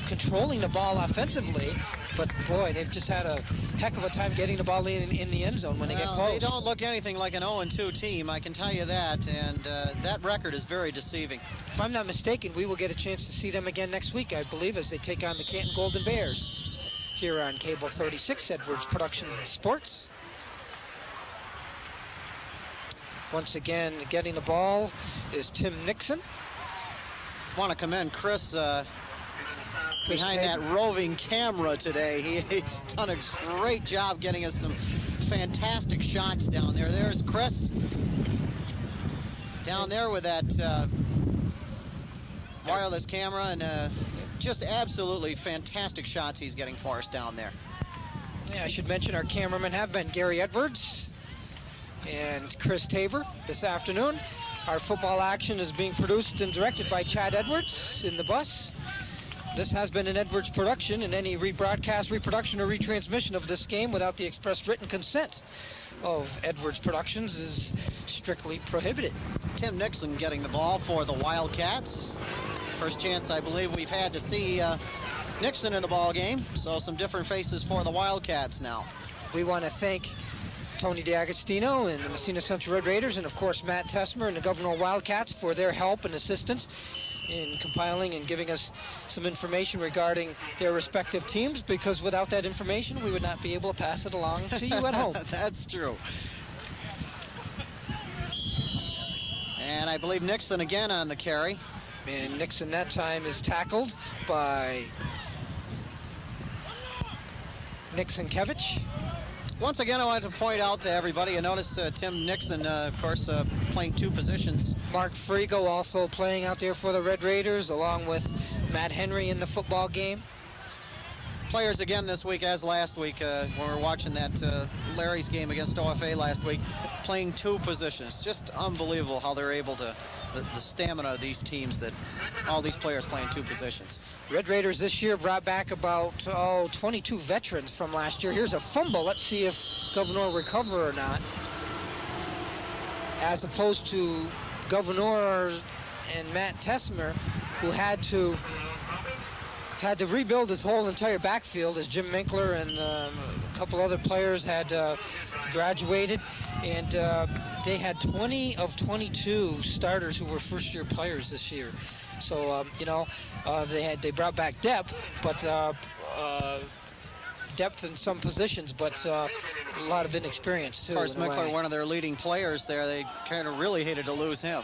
controlling the ball offensively, but boy, they've just had a heck of a time getting the ball in the end zone when they get close. They don't look anything like an 0-2 team, I can tell you that, and that record is very deceiving. If I'm not mistaken, we will get a chance to see them again next week, I believe, as they take on the Canton Golden Bears here on Cable 36, Edwards Production Sports. Once again, getting the ball is Tim Nixon. I want to commend Chris behind that roving camera today. He's done a great job getting us some fantastic shots down there. There's Chris down there with that wireless camera, and just absolutely fantastic shots he's getting for us down there. Yeah, I should mention our cameramen have been Gary Edwards and Chris Tabor this afternoon. Our football action is being produced and directed by Chad Edwards in the bus. This has been an Edwards production, and any rebroadcast, reproduction, or retransmission of this game without the express written consent of Edwards Productions is strictly prohibited. Tim Nixon getting the ball for the Wildcats. First chance I believe we've had to see Nixon in the ball game, so some different faces for the Wildcats now. We want to thank Tony D'Agostino and the Massena Central Red Raiders, and of course Matt Tessmer and the Gouverneur Wildcats for their help and assistance in compiling and giving us some information regarding their respective teams, because without that information we would not be able to pass it along to you at home. That's true. And I believe Nixon again on the carry. And Nixon that time is tackled by Nixon Kevich. Once again, I wanted to point out to everybody, you notice Tim Nixon, of course, playing two positions. Mark Frigo also playing out there for the Red Raiders, along with Matt Henry in the football game. Players again this week as last week when we were watching that Larry's game against OFA last week, playing two positions. Just unbelievable how they're able to, the stamina of these teams, that all these players playing two positions. Red Raiders this year brought back about 22 veterans from last year. Here's a fumble. Let's see if Gouverneur recover or not. As opposed to Gouverneur and Matt Tessmer, who had to rebuild this whole entire backfield, as Jim Minkler and a couple other players had graduated, and they had 20 of 22 starters who were first-year players this year. So they brought back depth, but depth in some positions, but a lot of inexperience too. Of course, Minkler, one of their leading players there, they kind of really hated to lose him.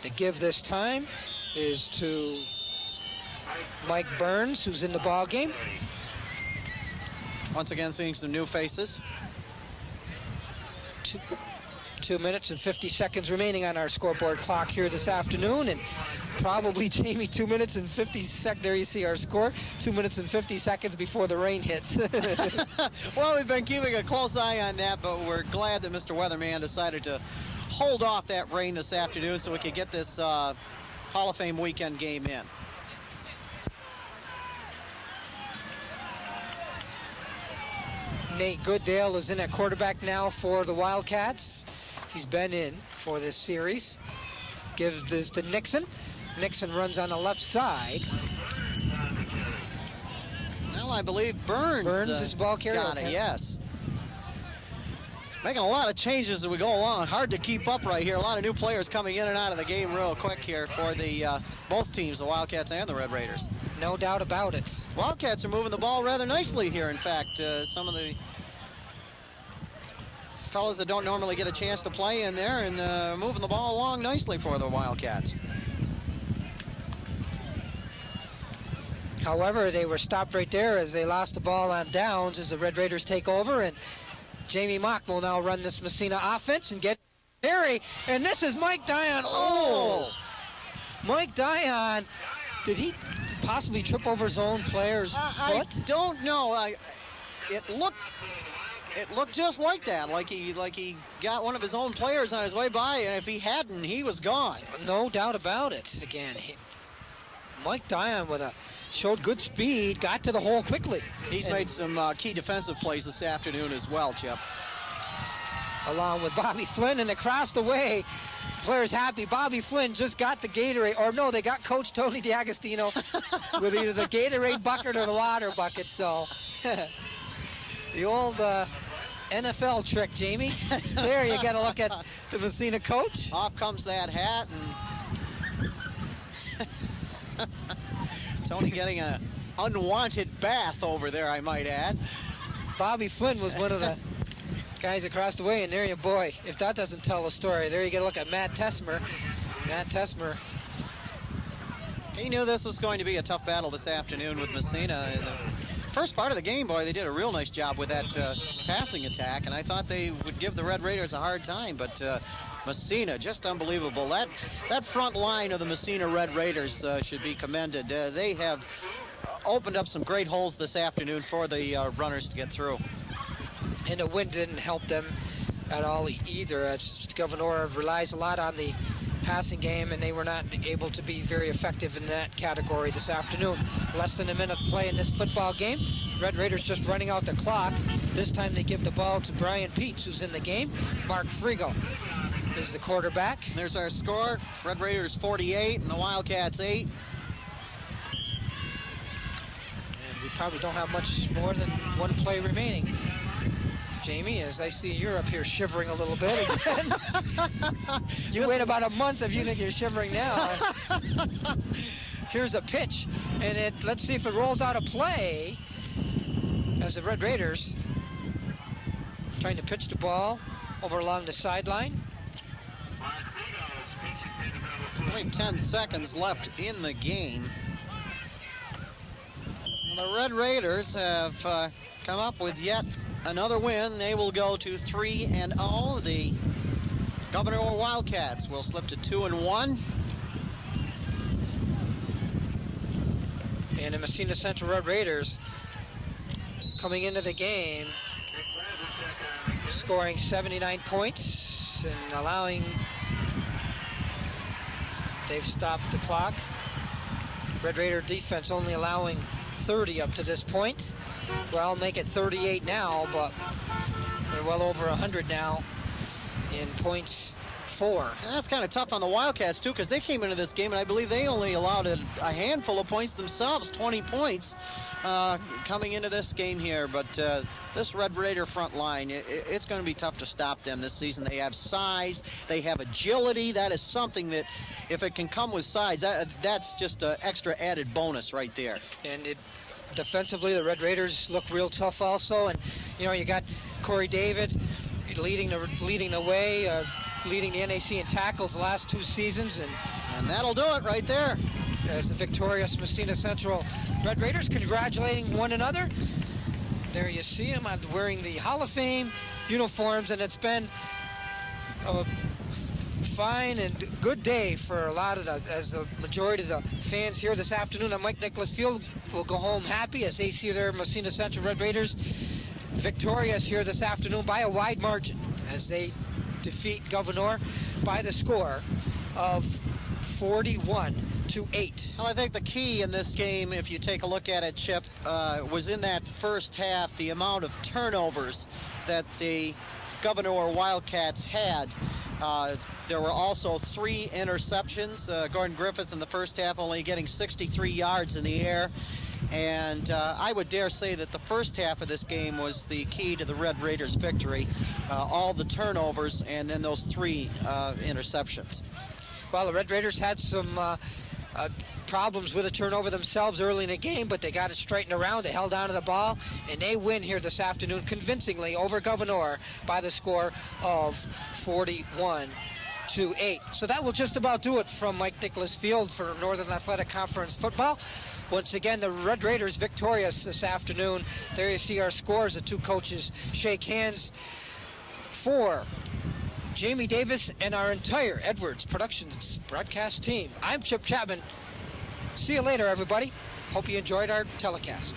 The give this time is to Mike Burns, who's in the ball game. Once again, seeing some new faces. 2 minutes and 50 seconds remaining on our scoreboard clock here this afternoon, and probably, Jamie, 2 minutes and 50 seconds. There you see our score, 2 minutes and 50 seconds before the rain hits. Well, we've been keeping a close eye on that, but we're glad that Mr. Weatherman decided to hold off that rain this afternoon so we could get this Hall of Fame weekend game in. Nate Gooddale is in at quarterback now for the Wildcats. He's been in for this series. Gives this to Nixon. Nixon runs on the left side. Well, I believe Burns is ball carrier. got it, yes. Making a lot of changes as we go along. Hard to keep up right here. A lot of new players coming in and out of the game real quick here for the both teams, the Wildcats and the Red Raiders. No doubt about it. Wildcats are moving the ball rather nicely here. In fact, some of the fellas that don't normally get a chance to play in there and moving the ball along nicely for the Wildcats. However, they were stopped right there as they lost the ball on downs as the Red Raiders take over, and Jamie Mock will now run this Massena offense and get Harry, and this is Mike Dion. Oh! Mike Dion, did he possibly trip over his own player's foot? I don't know. It looked just like that, like he got one of his own players on his way by, and if he hadn't, he was gone. No doubt about it. Again, Mike Dion showed good speed, got to the hole quickly. He's made some key defensive plays this afternoon as well, Chip. Along with Bobby Flynn, and across the way, players happy. Bobby Flynn just got the Gatorade, or no, they got Coach Tony D'Agostino with either the Gatorade bucket or the water bucket, so the old NFL trick, Jamie. There, you got to look at the Massena coach. Off comes that hat, and Tony getting an unwanted bath over there, I might add. Bobby Flynn was one of the guys across the way, and there you, boy, if that doesn't tell a story. There you get a look at Matt Tesmer. Matt Tesmer. He knew this was going to be a tough battle this afternoon with Massena. In the first part of the game, boy, they did a real nice job with that passing attack, and I thought they would give the Red Raiders a hard time, but Massena, just unbelievable. That front line of the Massena Red Raiders should be commended. They have opened up some great holes this afternoon for the runners to get through. And the wind didn't help them at all either. Gouverneur relies a lot on the passing game, and they were not able to be very effective in that category this afternoon. Less than a minute play in this football game. Red Raiders just running out the clock. This time they give the ball to Brian Peets, who's in the game. Mark Frigo is the quarterback. There's our score. Red Raiders 48 and the Wildcats 8. And we probably don't have much more than one play remaining. Jamie, as I see you're up here shivering a little bit again. You wait about a month if you think you're shivering now. Here's a pitch, and let's see if it rolls out a play as the Red Raiders trying to pitch the ball over along the sideline. Only 10 seconds left in the game. The Red Raiders have come up with yet another win. They will go to 3-0. The Gouverneur Wildcats will slip to 2-1. And the Massena Central Red Raiders coming into the game scoring 79 points and they've stopped the clock. Red Raider defense only allowing 30 up to this point. Well, make it 38 now, but they're well over 100 now in points for. And that's kind of tough on the Wildcats, too, because they came into this game, and I believe they only allowed a handful of points themselves, 20 points coming into this game here. But this Red Raider front line, it's going to be tough to stop them this season. They have size. They have agility. That is something that, if it can come with size, that's just an extra added bonus right there. And defensively, the Red Raiders look real tough also. And, you know, you got Corey David leading the way, leading the NAC in tackles the last 2 seasons. And that'll do it right there. As the victorious Massena Central Red Raiders congratulating one another. There you see them wearing the Hall of Fame uniforms, and it's been a fine and good day for a lot of the majority of the fans here this afternoon at Mike Nicholas Field will go home happy as they see their Massena Central Red Raiders victorious here this afternoon by a wide margin as they defeat Gouverneur by the score of 41-8. Well, I think the key in this game, if you take a look at it, Chip, was in that first half, the amount of turnovers that the Gouverneur Wildcats had. There were also 3 interceptions. Gordon Griffith in the first half only getting 63 yards in the air. And I would dare say that the first half of this game was the key to the Red Raiders' victory. All the turnovers and then those 3 interceptions. Well, the Red Raiders had some problems with a turnover themselves early in the game, but they got it straightened around. They held on to the ball, and they win here this afternoon convincingly over Gouverneur by the score of 41-8. So that will just about do it from Mike Nicholas Field for Northern Athletic Conference football. Once again, the Red Raiders victorious this afternoon. There you see our scores. The 2 coaches shake hands. For Jamie Davis and our entire Edwards Productions broadcast team, I'm Chip Chapman. See you later, everybody. Hope you enjoyed our telecast.